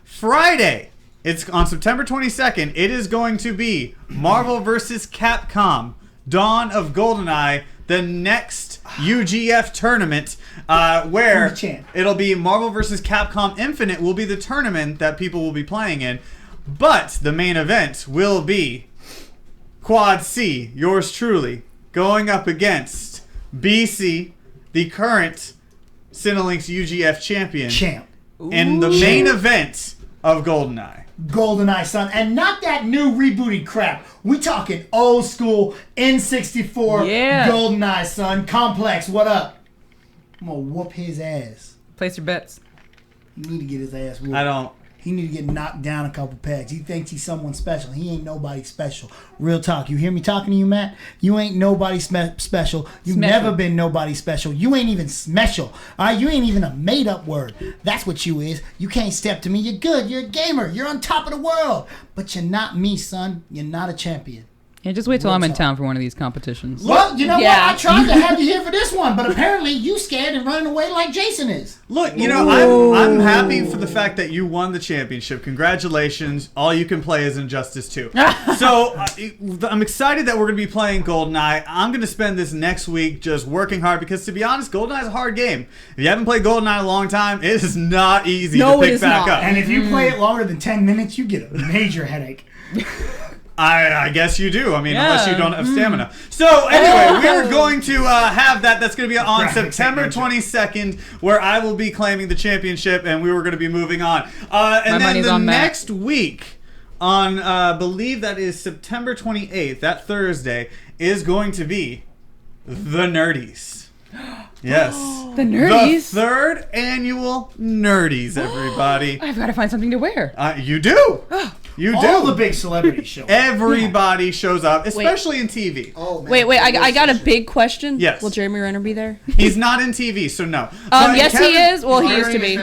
Friday. It's on September 22nd. It is going to be Marvel vs. Capcom. Dawn of GoldenEye, the next UGF tournament, where it'll be Marvel vs. Capcom Infinite will be the tournament that people will be playing in, but the main event will be Quad C, yours truly, going up against BC, the current Cinelinx UGF champion, in the main event of GoldenEye. GoldenEye, son, and not that new rebooted crap. We talking old school N64 GoldenEye, son. Complex, what up? I'm gonna whoop his ass. Place your bets. He need to get his ass whooped. I don't. He need to get knocked down a couple pegs. He thinks he's someone special. He ain't nobody special. Real talk. You hear me talking to you, Matt? You ain't nobody special. You've never been nobody special. You ain't even special. All right? You ain't even a made-up word. That's what you is. You can't step to me. You're good. You're a gamer. You're on top of the world. But you're not me, son. You're not a champion. Yeah, just wait till I'm in town for one of these competitions. Well, you know what? I tried to have you here for this one, but apparently you scared and running away like Jason is. Look, I'm happy for the fact that you won the championship. Congratulations. All you can play is Injustice 2. So I'm excited that we're going to be playing GoldenEye. I'm going to spend this next week just working hard because, to be honest, GoldenEye is a hard game. If you haven't played GoldenEye in a long time, it is not easy to pick back up. And if you play it longer than 10 minutes, you get a major headache. I guess you do. I mean, unless you don't have stamina. So anyway, we're going to have that. That's going to be on September 22nd, where I will be claiming the championship, and we were going to be moving on. And then the next week, on believe that is September 28th, that Thursday, is going to be the Nerdies. Yes. The Nerdies? The third annual Nerdies, everybody. I've got to find something to wear. You do. You do. All the big celebrities show up. Everybody shows up, especially in TV. Oh, man. Wait, I got a big question. Yes. Will Jeremy Renner be there? He's not in TV, so no. But Yes, Kevin- he is. Well, he used to be.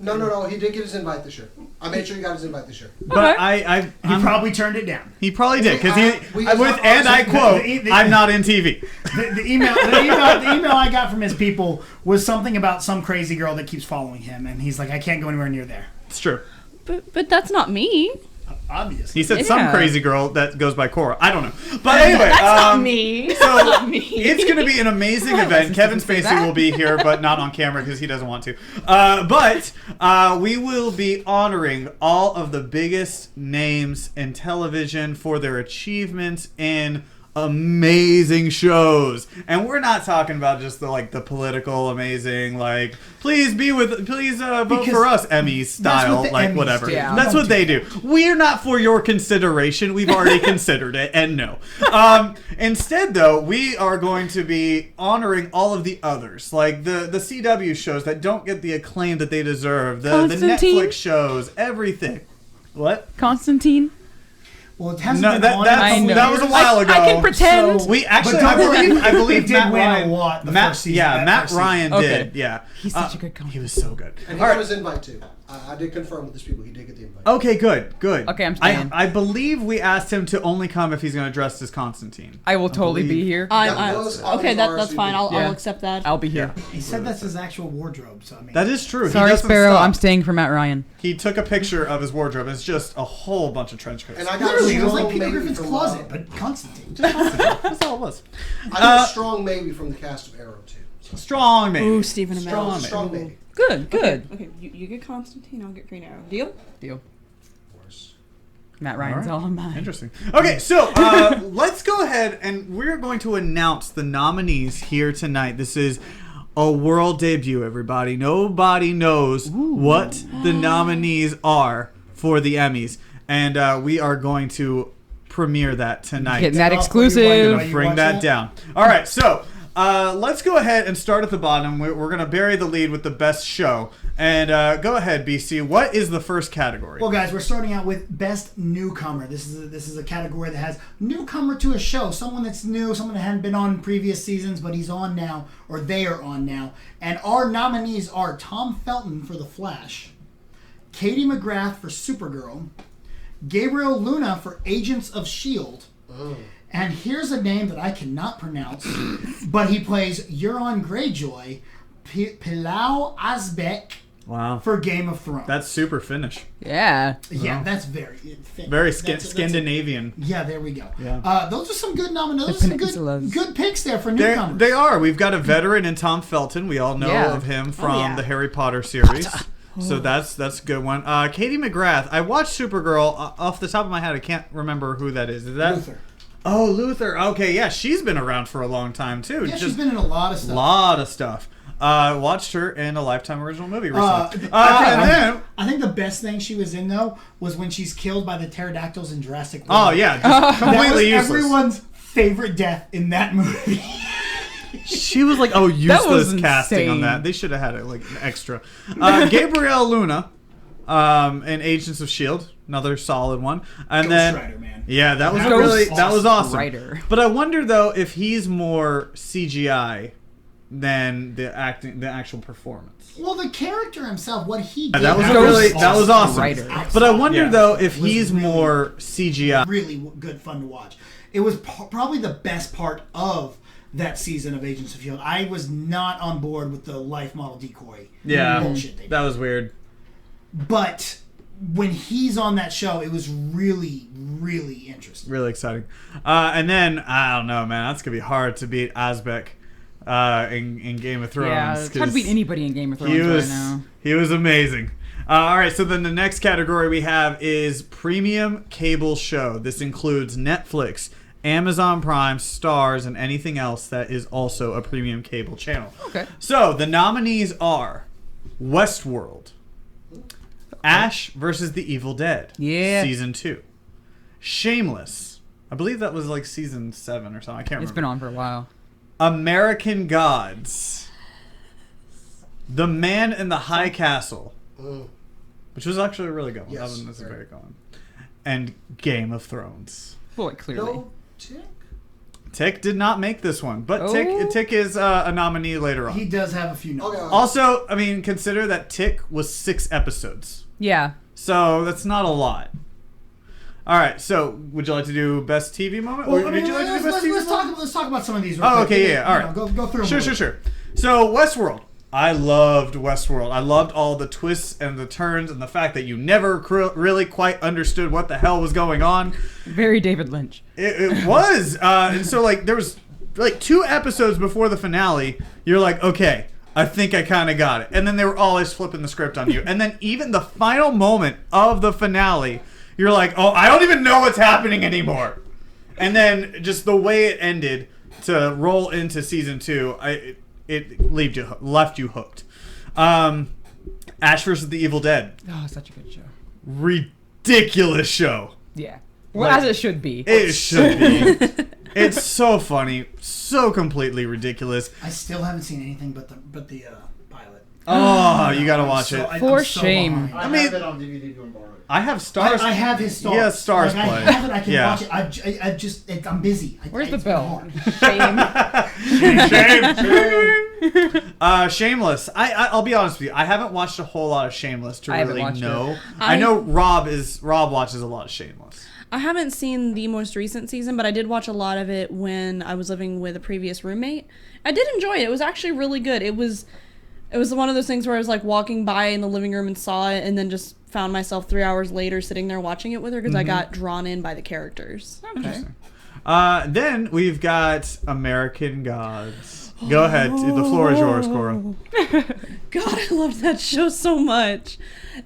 No. He did get his invite this year. I made sure he got his invite this year. But Okay. He probably turned it down. he probably did because We- and I quote, "I'm not in TV." The email I got from his people was something about some crazy girl that keeps following him, and he's like, I can't go anywhere near there. It's true. But that's not me. Obviously. He said some Yeah. crazy girl that goes by Cora. I don't know. But anyway, That's not me. So That's not me. it's going to be an amazing event. Kevin Spacey will be here, but not on camera because he doesn't want to. But we will be honoring all of the biggest names in television for their achievements in amazing shows. And we're not talking about just the political amazing, please vote Because for us Emmy style, what the Emmys whatever. do. Yeah. That's what they do. We're not for your consideration. We've already considered it, and no. Instead, though, we are going to be honoring all of the others, like the CW shows that don't get the acclaim that they deserve, the Constantine? Netflix shows, everything. What? Constantine? Well, it hasn't No, been that, on that, in a couple that was a years. while ago. I can pretend. We actually, But don't worry, I believe it did Matt win a Ryan. lot the Matt, first season, yeah, that Matt first season. Ryan Okay. did. Yeah, He's such a good comic. He was so good. And he All got right. his invite too. I did confirm with these people. He did get the invite. Okay, good. Okay, I'm staying. I believe we asked him to only come if he's going to dress as Constantine. I will totally be believe. here. That was on Okay, his that's fine. RSVP. Yeah. I'll accept that. I'll be here. He said that's his actual wardrobe, so I mean. That is true. Sorry, he doesn't Sparrow. stop. I'm staying for Matt Ryan. He took a picture of his wardrobe. It's just a whole bunch of trench coats. And I got Literally, a it was strong like Peter maybe Griffin's from, closet, but Constantine. That's all it was. I got a strong maybe from the cast of Arrow too. So, Strong, maybe. Ooh, Stephen Amell. Strong, strong maybe. maybe. Good, good. Okay, you get Constantine, I'll get Green Arrow. Deal? Deal. Of course. Matt Ryan's All right. all mine. Interesting. Okay, so let's go ahead and we're going to announce the nominees here tonight. This is a world debut, everybody. Nobody knows what the nominees are for the Emmys, and we are going to premiere that tonight. Getting that While you exclusive. watch Bring that down. All right, so let's go ahead and start at the bottom. We're going to bury the lead with the best show. And go ahead, BC. What is the first category? Well, guys, we're starting out with Best Newcomer. This is a category that has newcomer to a show, someone that's new, someone that hadn't been on previous seasons, but he's on now, or they are on now. And our nominees are Tom Felton for The Flash, Katie McGrath for Supergirl, Gabriel Luna for Agents of S.H.I.E.L.D., and here's a name that I cannot pronounce, but he plays Euron Greyjoy, Pilau Asbeck Wow. for Game of Thrones. That's super Finnish. Yeah. Yeah, that's very Very that's- Scandinavian. Yeah, there we go. Yeah. Those are some good nominations. The Some peninsulas. good picks there for They newcomers. are. We've got a veteran in Tom Felton. We all know Yeah. of him from yeah. the Harry Potter series. So that's a good one. Katie McGrath. I watched Supergirl. Off the top of my head, I can't remember who that is. Is that Luther. Oh, Luther. Okay, yeah, she's been around for a long time too. Yeah, she's been in a lot of stuff. lot of stuff. Watched her in a Lifetime original movie recently. I think the best thing she was in though was when she's killed by the pterodactyls in Jurassic World. Oh yeah, just that was completely useless. everyone's favorite death in that movie. She was like, oh, That was useless casting on insane. that. They should have had it like an extra. Gabrielle Luna, in Agents of S.H.I.E.L.D., another solid one. And Ghost then, Rider, man. yeah, that was That really was that was awesome. Rider. But I wonder though if he's more CGI than the actual performance. Well, the character himself, what he did, That was Ghost that was awesome. Rider. But I wonder Yeah. though if Was he's really- more CGI. really good fun to watch. It was probably the best part of that season of Agents of S.H.I.E.L.D. I was not on board with the life model decoy bullshit they did. That was weird. But when he's on that show, it was really, really interesting. Really exciting. And then I don't know, man. That's gonna be hard to beat Asbeck in Game of Thrones. Yeah, it's hard to beat anybody in Game of Thrones He was right now. he was amazing. All right, so then the next category we have is premium cable show. This includes Netflix, Amazon Prime, Stars, and anything else that is also a premium cable channel. Okay. So the nominees are Westworld, Ash versus the Evil Dead, Yeah. season 2, Shameless. I believe that was like season 7 or something. I can't It's remember. been on for a while. American Gods, The Man in the High Castle, which was actually a really good one. Yes, That one was a very. very good one. And Game of Thrones. Boy, clearly. No tick. Tick did not make this one, but Oh. Tick is a nominee later He on. does have a few notes. Okay. Also, I mean, consider that Tick was 6 episodes, Yeah. so that's not a lot. All right, so would you like to do best TV moment? Well, Or I mean, would you like to do best let's, TV let's moment? talk about some of these. Real Oh, quick. okay, yeah, all You right. know, go through them. Sure, a sure, little. sure. So Westworld. I loved Westworld. I loved all the twists and the turns and the fact that you never really quite understood what the hell was going on. Very David Lynch. It was. And so, like, there was, like, 2 episodes before the finale. You're like, okay, I think I kind of got it. And then they were always flipping the script on you. And then even the final moment of the finale, you're like, oh, I don't even know what's happening anymore. And then just the way it ended to roll into season 2, it left you hooked. Ash vs. the Evil Dead. Oh, such a good show. Ridiculous show. Yeah. Well, Like- as it should be. It should be. It's so funny, so completely ridiculous. I still haven't seen anything but the pilot. Oh, you gotta watch it. For shame. behind. I mean- have it on DVD. You can borrow it. I have Stars. I have his Stars. He has Stars Like, Play. I have it. I can Yeah. watch it. I just I'm busy. Where's the it's been bell? hard. Shame. Shameless. I'll be honest with you. I haven't watched a whole lot of Shameless to I haven't really watched know. it. I know Rob watches a lot of Shameless. I haven't seen the most recent season, but I did watch a lot of it when I was living with a previous roommate. I did enjoy it. It was actually really good. It was one of those things where I was like walking by in the living room and saw it, and then just found myself 3 hours later sitting there watching it with her because I got drawn in by the characters. Okay. Then we've got American Gods. Go ahead. The floor is yours, Cora. God, I loved that show so much.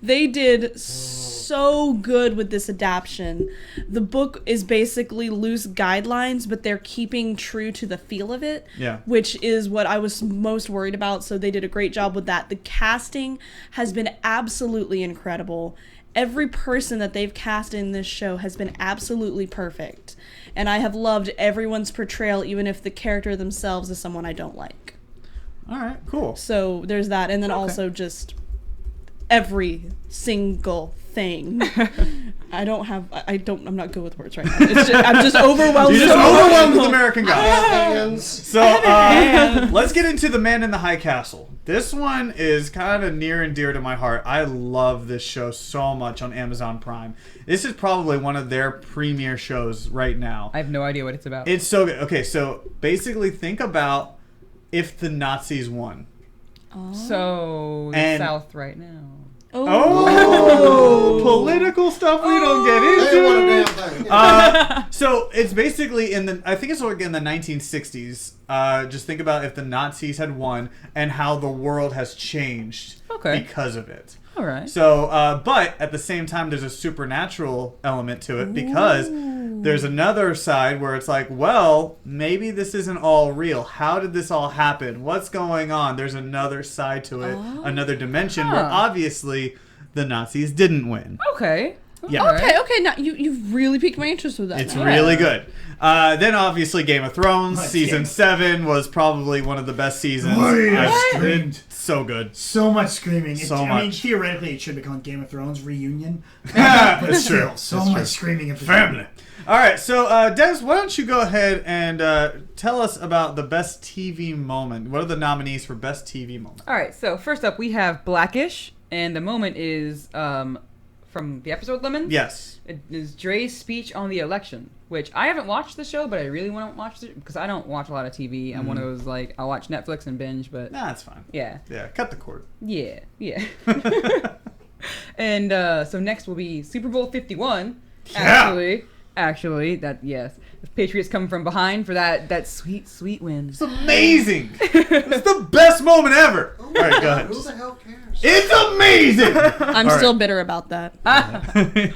They did so good with this adaptation. The book is basically loose guidelines, but they're keeping true to the feel of it, Yeah. which is what I was most worried about. So they did a great job with that. The casting has been absolutely incredible. Every person that they've cast in this show has been absolutely perfect. And I have loved everyone's portrayal, even if the character themselves is someone I don't like. All right, cool. So there's that, and then also just every single thing. I'm not good with words right now. I'm just overwhelmed. You're just overwhelmed with American Gods. Hands. So let's get into The Man in the High Castle. This one is kind of near and dear to my heart. I love this show so much on Amazon Prime. This is probably one of their premier shows right now. I have no idea what it's about. It's so good. Okay, so basically think about if the Nazis won. So the And- South right now. Oh, political stuff we don't get They ain't want a into. damn thing. So it's basically I think it's like in the 1960s. Just think about if the Nazis had won and how the world has changed because of it. All right. So, but at the same time, there's a supernatural element to it because there's another side where it's like, well, maybe this isn't all real. How did this all happen? What's going on? There's another side to it, another dimension where obviously the Nazis didn't win. Okay. Yeah. All right. Okay. Now you've really piqued my interest with that. It's now. really good. Then obviously Game of Thrones Nice. season 7 was probably one of the best seasons. I I've- screamed. So good. So much screaming. So I mean, much. theoretically, it should be called Game of Thrones reunion. That's But still, true. so That's much true. screaming at the Family. All right, so Des, why don't you go ahead and tell us about the best TV moment? What are the nominees for best TV moment? All right. So first up, we have Blackish, and the moment is from the episode Lemon. Yes. It is Dre's speech on the election, which I haven't watched the show, but I really want to watch it because I don't watch a lot of TV. I'm one of those like I'll watch Netflix and binge, but Nah, it's fine. yeah, Yeah, cut the cord. yeah. And so next will be Super Bowl 51. Yeah. Actually, that yes, the Patriots come from behind for that sweet win. It's amazing. It's the best moment ever. All right, go ahead. Who the hell cares? It's amazing. I'm All still bitter about that.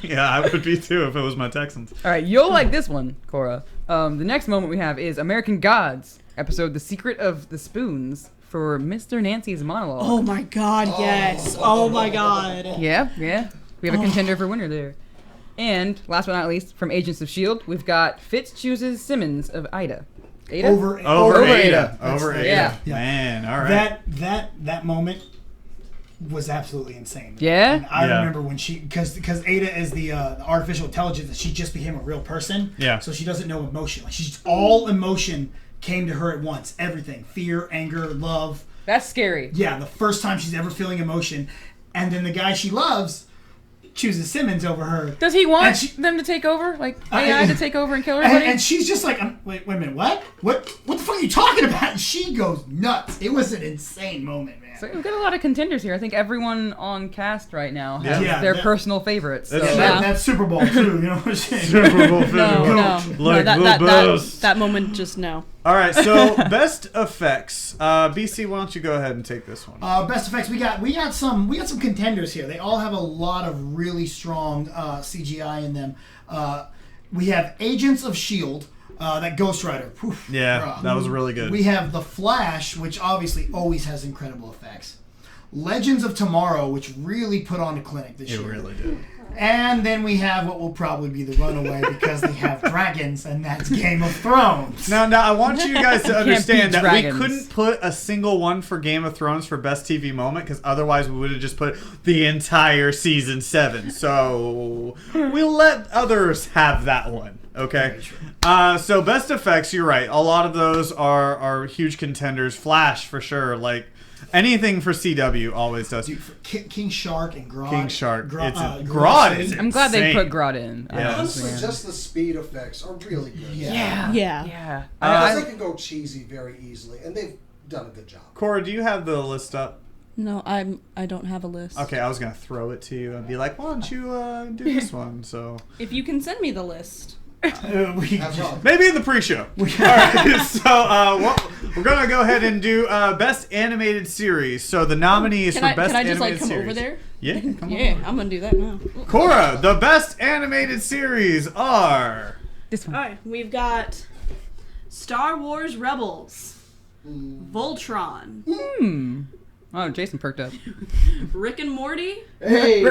Yeah, I would be too if it was my Texans. All right, you'll like this one, Cora. The next moment we have is American Gods episode, The Secret of the Spoons, for Mr. Nancy's monologue. Oh my God! Yes. Oh my God. Yeah. We have a contender for winner there. And last but not least, from Agents of S.H.I.E.L.D., we've got Fitz chooses Simmons of Ida. Ada? Over Over Ada. Ada. That's Over the- Ada. Yeah. Man, all right. That moment was absolutely insane. Yeah? And I Yeah. remember when she because Ada is the artificial intelligence that she just became a real person. Yeah. So she doesn't know emotion. Like she's all emotion came to her at once. Everything: fear, anger, love. That's scary. Yeah, the first time she's ever feeling emotion, and then the guy she loves chooses Simmons over her. Does he want And she- them to take over? Like, AI to take over and kill And, everybody? and she's just like, wait a minute, what the fuck are you talking about? And she goes nuts. It was an insane moment, man. So we've got a lot of contenders here. I think everyone on cast right now has Yeah, their that- personal favorites. So. That's Yeah, true. that's Super Bowl too. You know what I'm saying? Super Bowl No, Like that, the that best. that moment just no. All right, so best effects. BC, why don't you go ahead and take this one? Best effects. We got some contenders here. They all have a lot of really strong CGI in them. We have Agents of S.H.I.E.L.D., that Ghost Rider. Poof, Yeah, bruh. that was really good. We have The Flash, which obviously always has incredible effects. Legends of Tomorrow, which really put on a clinic this It year. really did. And then we have what will probably be the runaway because they have dragons, and that's Game of Thrones. Now, I want you guys to understand beat that we dragons. couldn't put a single one for Game of Thrones for best TV moment because otherwise we would have just put the entire season 7. So we'll let others have that one. Okay. So best effects, you're right. A lot of those are huge contenders. Flash for sure. Like anything for CW always does. Dude, King Shark and Grodd. King Shark. Grodd Grodd is I'm glad they insane. put Grodd in. Yeah. Honestly, Yeah. just the speed effects are really good. Yeah. Yeah. Yeah. Because they can go cheesy very easily, and they've done a good job. Cora, do you have the list up? No, I don't have a list. Okay, I was gonna throw it to you and be like, why don't you do this one? So If you can send me the list. Have fun. maybe in the pre-show. All right, so we're gonna go ahead and do best animated series. So the nominees Can for I best just like animated come series. over there? Yeah, come Yeah, on. I'm gonna do that now. Cora, the best animated series are. This one. Alright, we've got Star Wars Rebels, Voltron, Oh, Jason perked up. Rick and Morty, Hey!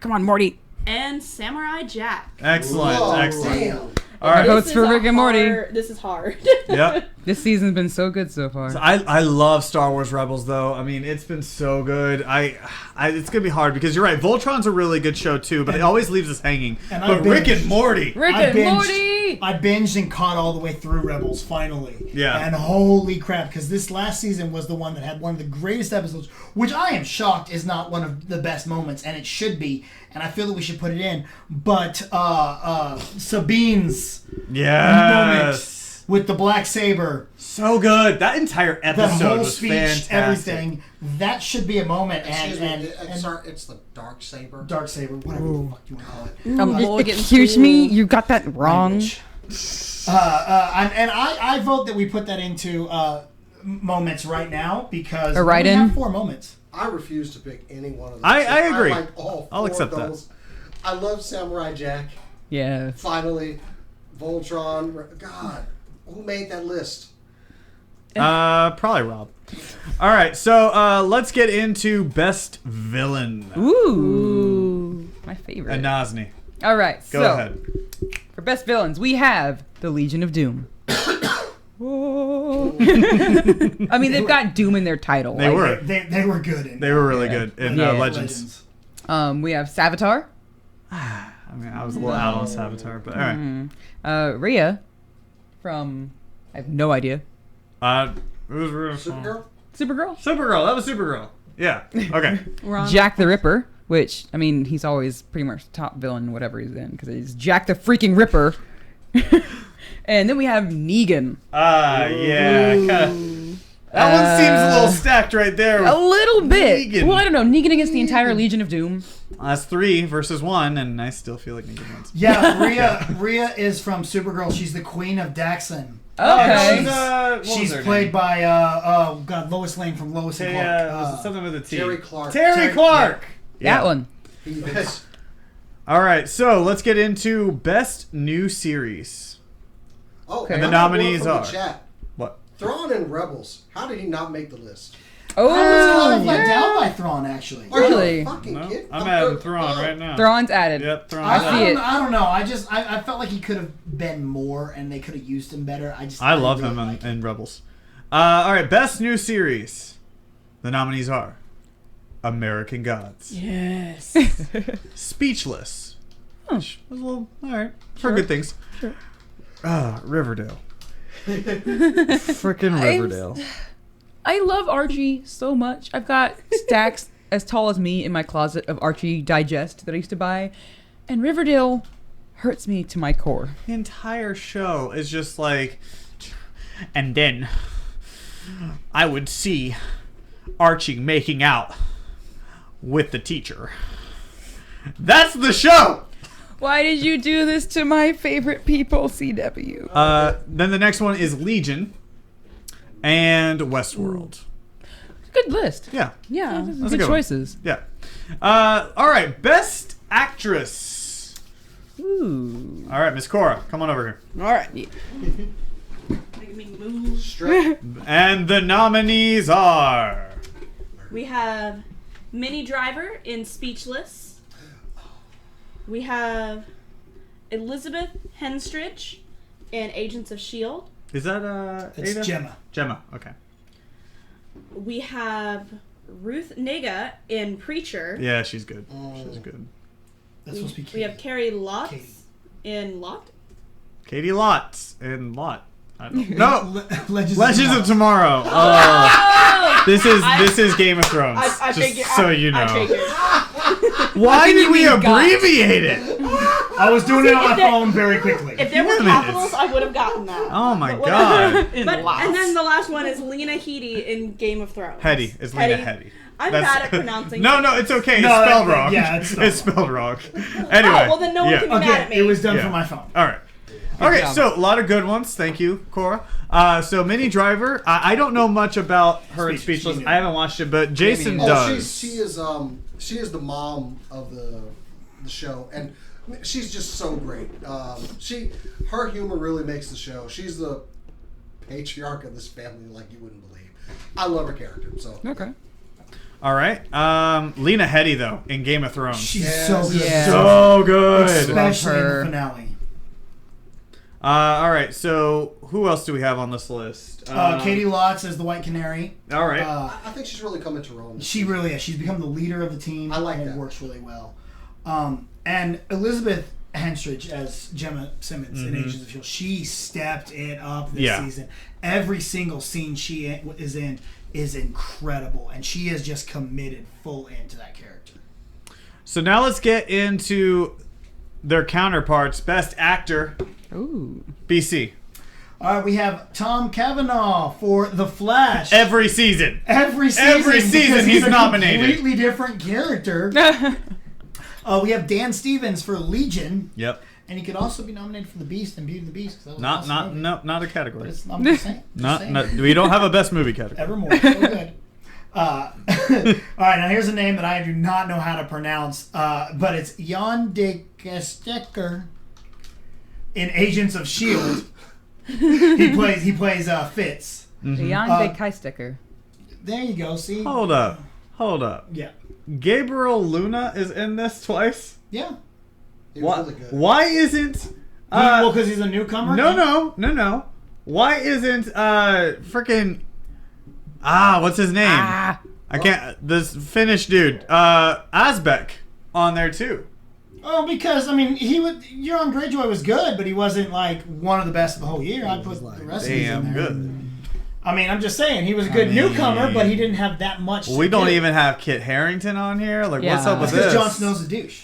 Come on, Morty. and Samurai Jack. Excellent, Whoa, excellent. damn. All right. Votes for Rick and Morty. This is hard. Yep. This season's been so good so far. I love Star Wars Rebels though. I mean, it's been so good. It's gonna be hard because you're right. Voltron's a really good show too, but it always leaves us hanging. And I But Rick binged. and Morty. Rick I and binged- Morty. I binged and caught all the way through Rebels finally. Yeah. And holy crap, because this last season was the one that had one of the greatest episodes, which I am shocked is not one of the best moments, and it should be. And I feel that we should put it in. But Sabine's Yes. with the black saber, So good. That entire the episode whole was speech, fantastic. everything, that should be a moment. Excuse And me, it's the dark saber. dark saber, whatever the fuck you want to call it. Excuse me, you got that wrong. And I vote that we put that into moments right now because A we write-in? have 4 moments. I refuse to pick any one of them. I agree. like all 4 I'll accept of that. those. I love Samurai Jack. Yeah. Finally, Voltron. God, who made that list? Probably Rob. All right, so let's get into best villain. Ooh. My favorite. Enasni. All right. Go ahead. For best villains, we have the Legion of Doom. I mean, they've got Doom in their title. They were. They were good in They were really Yeah. good in Yeah. Legends. We have Savitar. I mean, I was a little out on Savitar, but all right. Rhea from I have no idea. It was Supergirl? Supergirl. Supergirl. That was Supergirl. Yeah. Okay. Wrong. Jack the Ripper, which I mean, he's always pretty much top villain whatever he's in because he's Jack the freaking Ripper. And then we have Negan. Yeah. That one seems a little stacked right there. A little bit. Negan. Well, I don't know. Negan against the entire Legion of Doom. That's 3 versus 1, and I still feel like Negan wins. Yeah, Rhea is from Supergirl. She's the queen of Daxon. Okay. She's played by Lois Lane from Lois and Clark. was it something with a T? Terry Clark. Terry Clark. That one. He was- All right, so let's get into best new series. Oh, Okay. and The I got one nominees from the are- chat. What? Thrawn and Rebels. How did he not make the list? I was kind Oh, of let down by Thrawn, actually. Are you Really? a fucking No, kid? I'm adding Thrawn right now. Thrawn's added. Yep, Thrawn. I see it. I don't know. I felt like he could have been more, and they could have used him better. I love really him like in Rebels. All right, best new series. The nominees are American Gods, Yes. Speechless, which was a little all right for good things. Sure. Riverdale. Freaking Riverdale. I love Archie so much. I've got stacks as tall as me in my closet of Archie Digest that I used to buy, and Riverdale hurts me to my core. The entire show is just like, and then I would see Archie making out with the teacher. That's the show. Why did you do this to my favorite people, CW? Then the next one is Legion and Westworld. Good list. Yeah, Yeah. That's a Good good one. choices. yeah. All right, best actress. Ooh. All right, Miss Cora, come on over here. All right. Make me move. Strip. And the nominees are We have Minnie Driver in Speechless, We have Elizabeth Henstridge in Agents of S.H.I.E.L.D. Is that It's Ada? Gemma. Gemma. Okay. We have Ruth Nega in Preacher. Yeah, she's good. She's good. That's supposed to be We have Carrie Lotz Katie. in Lot. Katie Lotz in Lot. I don't know. Legends Legends of Tomorrow. Oh! This is Game of Thrones. I just figured, so you know. I figured. Why did we mean got? abbreviate it? I was doing it on my if there- phone very quickly. If there were Damn it. capitals, I would have gotten that. Oh my But whatever. god. But, and then the last one is Lena Headey in Game of Thrones. Heady. It's Lena Heady. I'm That's- bad at pronouncing. No, it's okay. No, It's spelled that- wrong. yeah, it's spelled wrong. Anyway. Oh, well then no one can be mad at me. it was done Yeah. from my phone. All right. Okay, job. so a lot of good ones. Thank you, Cora. So Minnie Driver, I don't know much about her in Speechless. Speechless. I haven't watched it, but Jason Oh, does. she is the mom of the show, and she's just so great. Her humor really makes the show. She's the patriarch of this family like you wouldn't believe. I love her character. So Okay. All right. Lena Headey though in Game of Thrones. She's Yes. so good. Yeah. So good. Especially in her. the finale. All right. So who else do we have on this list? Katie Lotz as the White Canary. All right. I think she's really coming to her own. She really is. She's become the leader of the team. I like and that. It works really well. And Elizabeth Henstridge as Gemma Simmons in Agents of S.H.I.E.L.D. She stepped it up this season. Every single scene she is in is incredible, and she is just committed full into that character. So now let's get into their counterparts. Best actor, Ooh. BC. All right, we have Tom Cavanaugh for The Flash. Every season. Every season because he's a nominated. completely different character. We have Dan Stevens for Legion, Yep. and he could also be nominated for The Beast and Beauty and the Beast. 'cause that was an awesome movie. Not a category. I'm just saying. We don't have a best movie category. Evermore. So good. All right, now here's a name that I do not know how to pronounce, but it's Jan de Kesteker in Agents of S.H.I.E.L.D. he plays Fitz. Jan de Keistecker. There you go. See. Hold up. Yeah. Gabriel Luna is in this twice. Yeah. He was really good. Why isn't? Well, because he's a newcomer. No. Why isn't freaking what's his name? I can't. This Finnish dude, Asbeck, on there too. Oh, because Euron Greyjoy was good, but he wasn't like one of the best of the whole year. I put the rest of these in Damn there. good. I'm just saying he was a good newcomer, but he didn't have that much. We to don't do. even have Kit Harington on here. Like, Yeah. what's up with Because this? Jon Snow's a douche.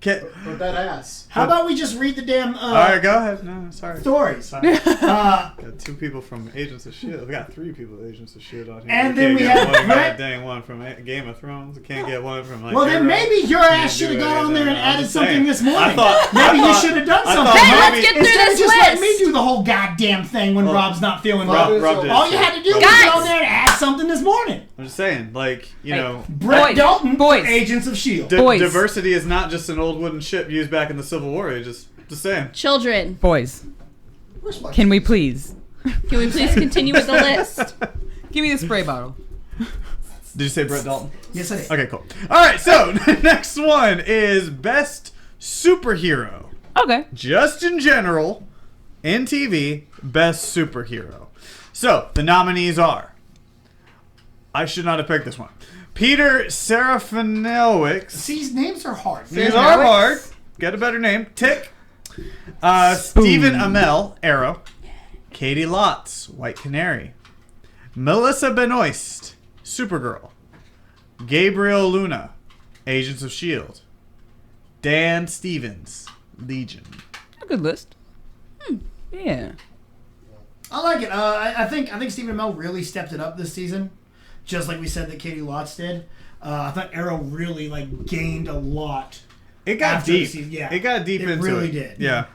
Kit. But that ass. How about we just read the damn All right, go ahead. No, sorry. stories? Sorry. Uh, Got two people from Agents of S.H.I.E.L.D. We got three people of Agents of S.H.I.E.L.D. on here. And We then can't we get have one Brett- goddamn one from Game of Thrones. We can't get one from like. well, then Arrow. maybe your Can't ass should have do got on there and anything. I'm added just something saying. this morning. I thought Maybe you thought- should have done I something. thought Hey, let's maybe- get through Instead of this just letting me list. do the whole goddamn thing when Rob's not feeling Rob well. did All it you too. had to do was Guys! get on there and add something this morning. I'm just saying, like, you know. Brett Boys. Dalton, Boys. Agents of S.H.I.E.L.D. Boys. Diversity is not just an old wooden ship used back in the Civil War. It's just saying. Children, Boys, Where's my can we please can we please continue with the list? give me the spray bottle? Did you say Brett Dalton? Yes, I did. Okay, cool. All right, so next one is best superhero. Okay. Just in general, in TV, best superhero. So the nominees are. I should not have picked this one. Peter Serafinowicz. See, these names are hard. These are hard. Get a better name. Tick. Stephen Amell, Arrow. Katie Lotz, White Canary. Melissa Benoist, Supergirl. Gabriel Luna, Agents of S.H.I.E.L.D. Dan Stevens, Legion. A good list. Yeah. I like it. I think Stephen Amell really stepped it up this season, just like we said that Katie Lotz did. I thought Arrow really gained a lot. It got After the deep. season, yeah. It got deep It into really it. did. Yeah.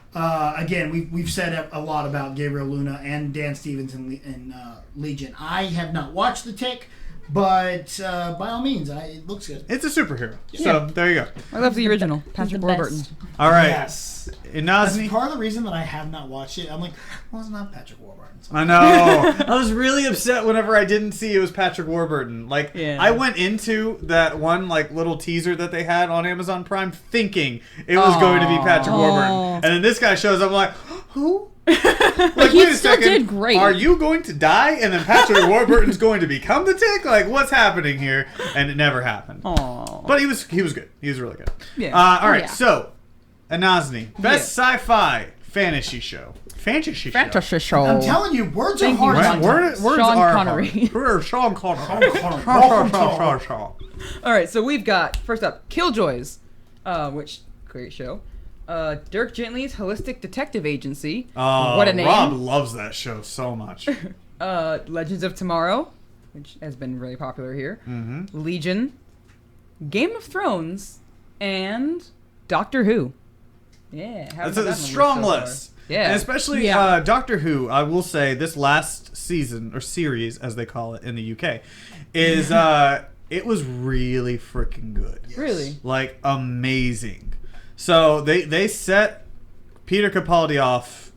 Again, we've said a lot about Gabriel Luna and Dan Stevens in Legion. I have not watched The Tick, But by all means, it looks good. It's a superhero. So there you go. I love the original. Patrick the Warburton. best. All right. Yes. That's Enasni. part of the reason that I have not watched it. I'm like, well, it's not Patrick Warburton. So. I know. I was really upset whenever I didn't see it was Patrick Warburton. Like, Yeah. I went into that one like little teaser that they had on Amazon Prime thinking it was going to be Patrick Warburton, and then this guy shows up. I'm like, who? Like, he wait a still second. did great. Are you going to die, and then Patrick Warburton's going to become the Tick? Like, what's happening here? And it never happened. Aww. But he was good. He was really good. Yeah. All right. yeah. So, Enasni, best sci-fi fantasy show. Fantasy show. I'm telling you, words are Thank you. hard. Right, sometimes. words Sean are Connery. hard. We're Sean Connery. All right, so we've got first up Killjoys, which great show. Dirk Gently's Holistic Detective Agency. What a name. Rob loves that show so much. Legends of Tomorrow, which has been really popular here. Mm-hmm. Legion, Game of Thrones, and Doctor Who. Yeah, That's a strong list. Yeah, And especially Yeah. Doctor Who, I will say this last season, or series as they call it in the UK, is it was really freaking good. really. Like, amazing. So they set Peter Capaldi off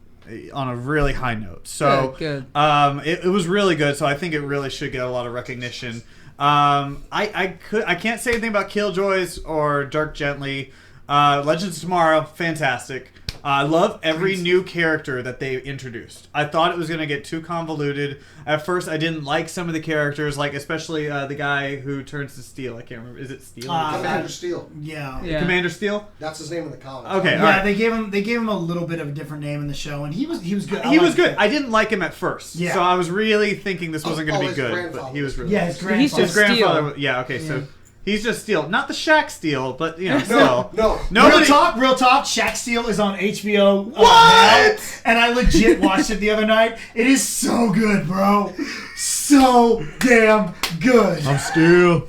on a really high note. So Good. it was really good. So I think it really should get a lot of recognition. I can't say anything about Killjoys or Dark Gently. Legends of Tomorrow, fantastic. I love every new character that they introduced. I thought it was going to get too convoluted. At first, I didn't like some of the characters, like especially the guy who turns to steel. I can't remember. Is it Steel? Commander Steel. Yeah. Yeah. Commander Steel? That's his name in the comics. Okay, Yeah, all right. they gave him a little bit of a different name in the show, and he was good. He was good. I didn't like him at first. Yeah. So I was really thinking this wasn't going to be his good. But grandfather he was really Yeah, his good. grandfather. He's His just grandfather Steel. was, yeah, okay, Yeah. so he's just Steel. Not the Shaq Steel, but, you know, still. No. Nobody, Real talk. Shaq Steel is on HBO. What? Now, and I legit watched it the other night. It is so good, bro. So damn good. I'm Steel.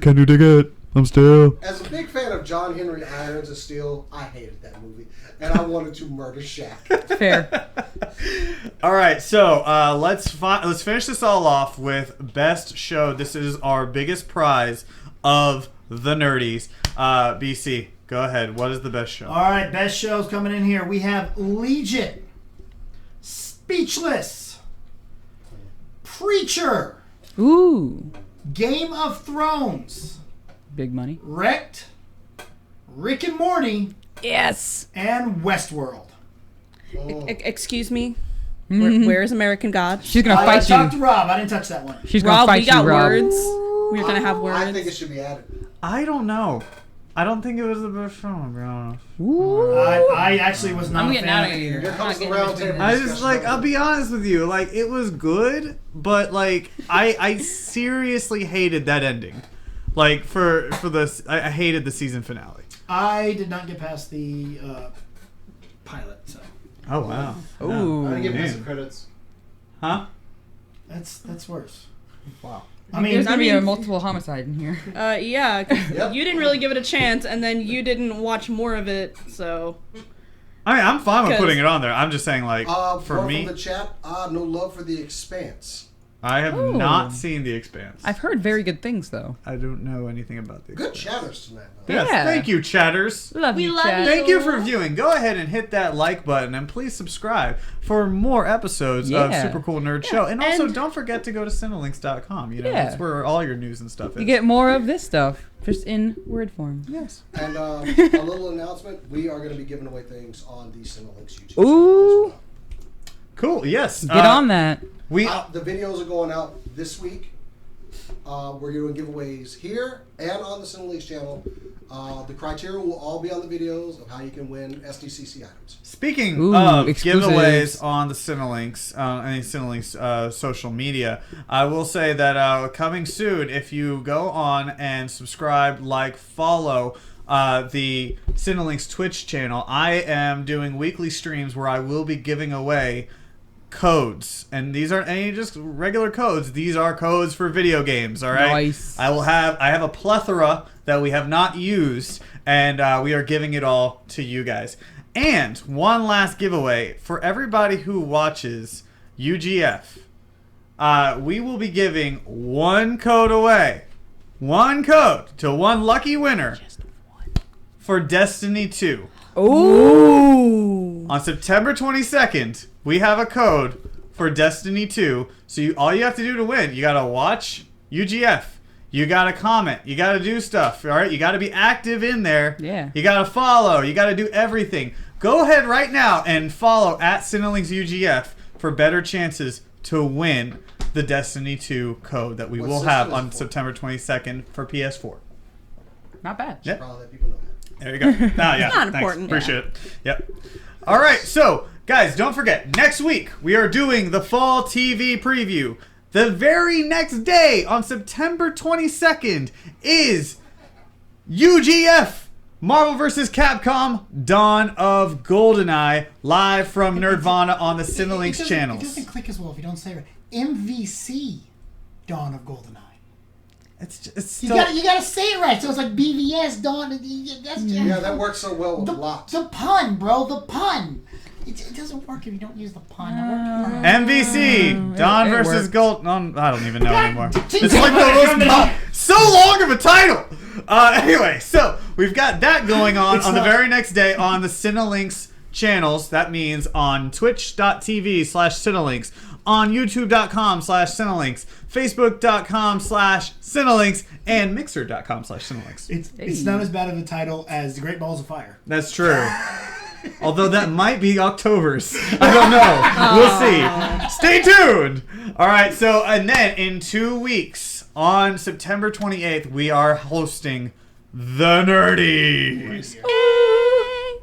Can you dig it? I'm Steel. As a big fan of John Henry Irons of Steel, I hated that movie. And I wanted to murder Shaq. Fair. All right, so let's finish this all off with best show. This is our biggest prize of the nerdies. BC, go ahead. What is the best show? All right, best shows coming in here. We have Legion, Speechless, Preacher, Ooh, Game of Thrones, big money. Wrecked, Rick and Morty, Yes. and Westworld. Excuse me. Mhm. Where is American God? She's gonna I fight talked you. to Rob. I didn't touch that one. She's gonna Rob, fight we got you, Rob. words. We're gonna have words. I think it should be added. I don't know. I don't think it was the best show, to be honest. Ooh. I actually was not I'm a getting fan out of of it here. either. Here comes the I'm not round getting table. I discussion just like, over I'll be honest with you, like, it was good, but like I seriously hated that ending. Like for this, I hated the season finale. I did not get past the pilot, so Oh wow. Ooh. I'm gonna give him Man. some credits. Huh? that's worse. Wow. I mean, There's gonna be a mean- multiple homicide in here. Yeah, 'cause Yep. you didn't really give it a chance, and then you didn't watch more of it, so. I mean, I'm fine with 'Cause- putting it on there. I'm just saying, like, for one me, from the chat, no love for The Expanse. I have Oh. not seen The Expanse. I've heard very good things though. I don't know anything about The Good Expanse. chatters tonight, though. Yes, Yeah. thank you, chatters. Love We you, love Chad. you. Thank you for viewing. Go ahead and hit that like button, and please subscribe for more episodes of Yeah. Super Cool Nerd Show. And also, and- don't forget to go to Cinelinks.com. You know, Yeah. that's where all your news and stuff is. You get more of this stuff just in word form. Yes. And a little announcement, we are going to be giving away things on the Cinelinks YouTube channel Ooh. as well. Cool. Yes. Get on that. We. The videos are going out this week. We're doing giveaways here and on the Cinelinks channel. The criteria will all be on the videos of how you can win SDCC items. Speaking Ooh, of exclusives. giveaways on the Cinelinks, any Cinelinks social media, I will say that coming soon, if you go on and subscribe, like, follow the Cinelinks Twitch channel, I am doing weekly streams where I will be giving away codes, and these aren't any just regular codes. These are codes for video games. All right. Nice. I have a plethora that we have not used, and we are giving it all to you guys. And one last giveaway for everybody who watches UGF. we will be giving one code away. One code to one lucky winner for Destiny 2. Ooh. On September 22nd, we have a code for Destiny 2. So all you have to do to win, you got to watch UGF. You got to comment. You got to do stuff. All right? You got to be active in there. Yeah. You got to follow. You got to do everything. Go ahead right now and follow at Cinelinx UGF for better chances to win the Destiny 2 code that we will have on September 22nd for PS4. Not bad. Yep. Probably let people know that. There you go. Yeah, Not thanks. important. Appreciate it. Yep. All right. So, guys, don't forget, next week we are doing the fall TV preview. The very next day, on September 22nd, is UGF Marvel vs. Capcom Dawn of GoldenEye live from Nerdvana on the Cinelinx channels. It doesn't click as well if you don't say it right. MVC Dawn of GoldenEye. It's You still... gotta say it right. So it's like BVS Dawn. That's just, Yeah, that works so well with the, lots. the pun, bro. The pun. It doesn't work if you don't use the pun. MVC Dawn it versus works. Gold. No, I don't even know anymore. It's It's like the most so long of a title. Anyway, so we've got that going on It's on the not- very next day on the Cinelinx channels. That means on twitch.tv/Cinelinx, on youtube.com/Cinelinx, facebook.com/Cinelinx, and mixer.com/Cinelinx. It's not as bad of a title as The Great Balls of Fire. That's true. Although that might be October's. I don't know. We'll see. Stay tuned. All right. So, and then in 2 weeks, on September 28th, we are hosting The Nerdies.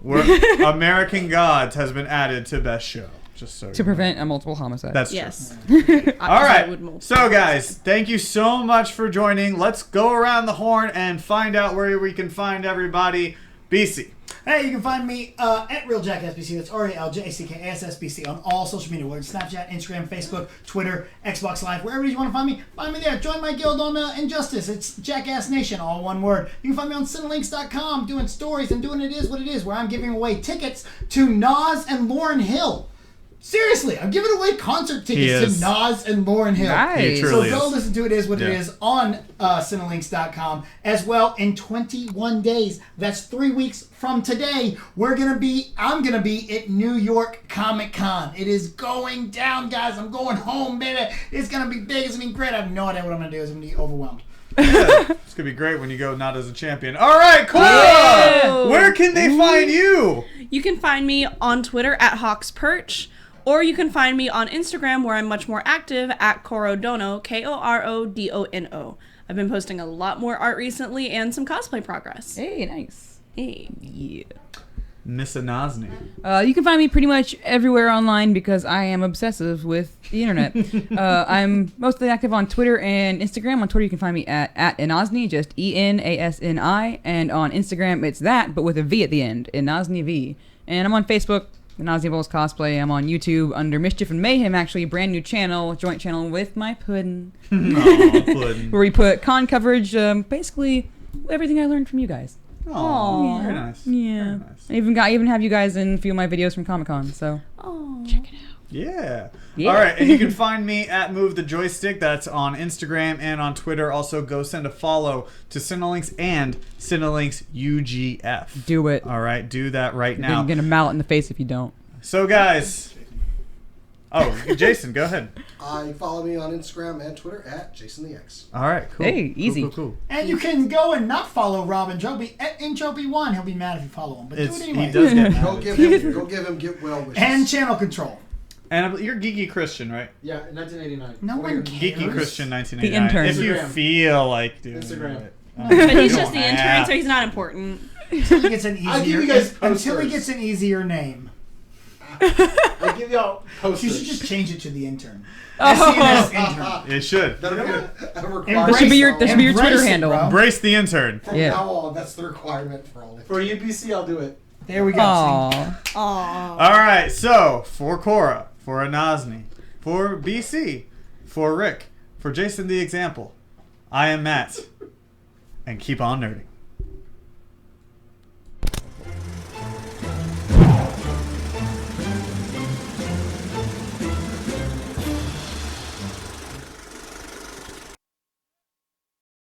Where American Gods has been added to Best Show. Just so To you know. prevent a multiple homicide. That's Yes. true. All I right. would multiple. So, guys, thank you so much for joining. Let's go around the horn and find out where we can find everybody. BC. Hey, you can find me at RealJackSBC. That's RealJackAssSBC on all social media, whether it's Snapchat, Instagram, Facebook, Twitter, Xbox Live, wherever you want to find me there. Join my guild on Injustice. It's Jackass Nation, all one word. You can find me on Cinelinx.com doing stories and doing It Is What It Is, where I'm giving away tickets to Nas and Lauryn Hill. Seriously, I'm giving away concert tickets to Nas and Lauryn Hill. Nice. He So truly go is. listen to It Is What It Yeah. Is on Cinelinx.com as well. In 21 days, that's 3 weeks from today, I'm gonna be at New York Comic Con. It is going down, guys. I'm going home, baby. It's gonna be big. It's gonna be great. I have no idea what I'm gonna do. It's gonna be overwhelmed. Yeah, it's gonna be great when you go not as a champion. All right, Cora, Yeah. where can they find you? You can find me on Twitter at HawksPerch, or you can find me on Instagram where I'm much more active at Korodono, Korodono. I've been posting a lot more art recently and some cosplay progress. Hey, nice. Hey. Yeah. Miss Enasni. You can find me pretty much everywhere online because I am obsessive with the internet. I'm mostly active on Twitter and Instagram. On Twitter, you can find me at Enasni, just ENASNI. And on Instagram, it's that, but with a V at the end, Enasni V. And I'm on Facebook, Enasni Volz Cosplay. I'm on YouTube under Mischief and Mayhem, actually, a brand new channel, joint channel with my puddin'. Aw, pudding. Where we put con coverage, basically everything I learned from you guys. Aw, very nice. Yeah. Very nice. I even have you guys in a few of my videos from Comic-Con, so Oh. check it out. Yeah. Yeah. All right, and you can find me at Move the Joystick. That's on Instagram and on Twitter. Also, go send a follow to Cinelinx and Cinelinx UGF. Do it. All right, do that right You're now. gonna get a mallet in the face if you don't. So, guys. Oh, Jason, go ahead. Follow me on Instagram and Twitter at JasonTheX. All right, cool. Hey, easy. Cool. And you can go and not follow Robin Joby at InJoby1. He'll be mad if you follow him, but do it anyway. He does get Go mad. give him get well wishes. And channel control. And you're Geeky Christian, right? Yeah, 1989. No one cares. Geeky Christian The 1989. intern. If you Instagram. feel like doing Instagram. it. But he's You just the don't intern, have- so he's not important. Until he gets an I'll give easier you guys until he posters. gets an easier name. I'll give y'all You posters. should just change it to the intern. Oh. SCNS intern. It should. That'll be a requirement. That should be your Embrace Twitter it, handle. bro. Embrace the intern. From Yeah. now on, that's the requirement for all of For UPC, I'll do it. There we go. Aww. Aww. All right, so for Cora, for Enasni, for BC, for Rick, for Jason the Example, I am Matt, and keep on nerding.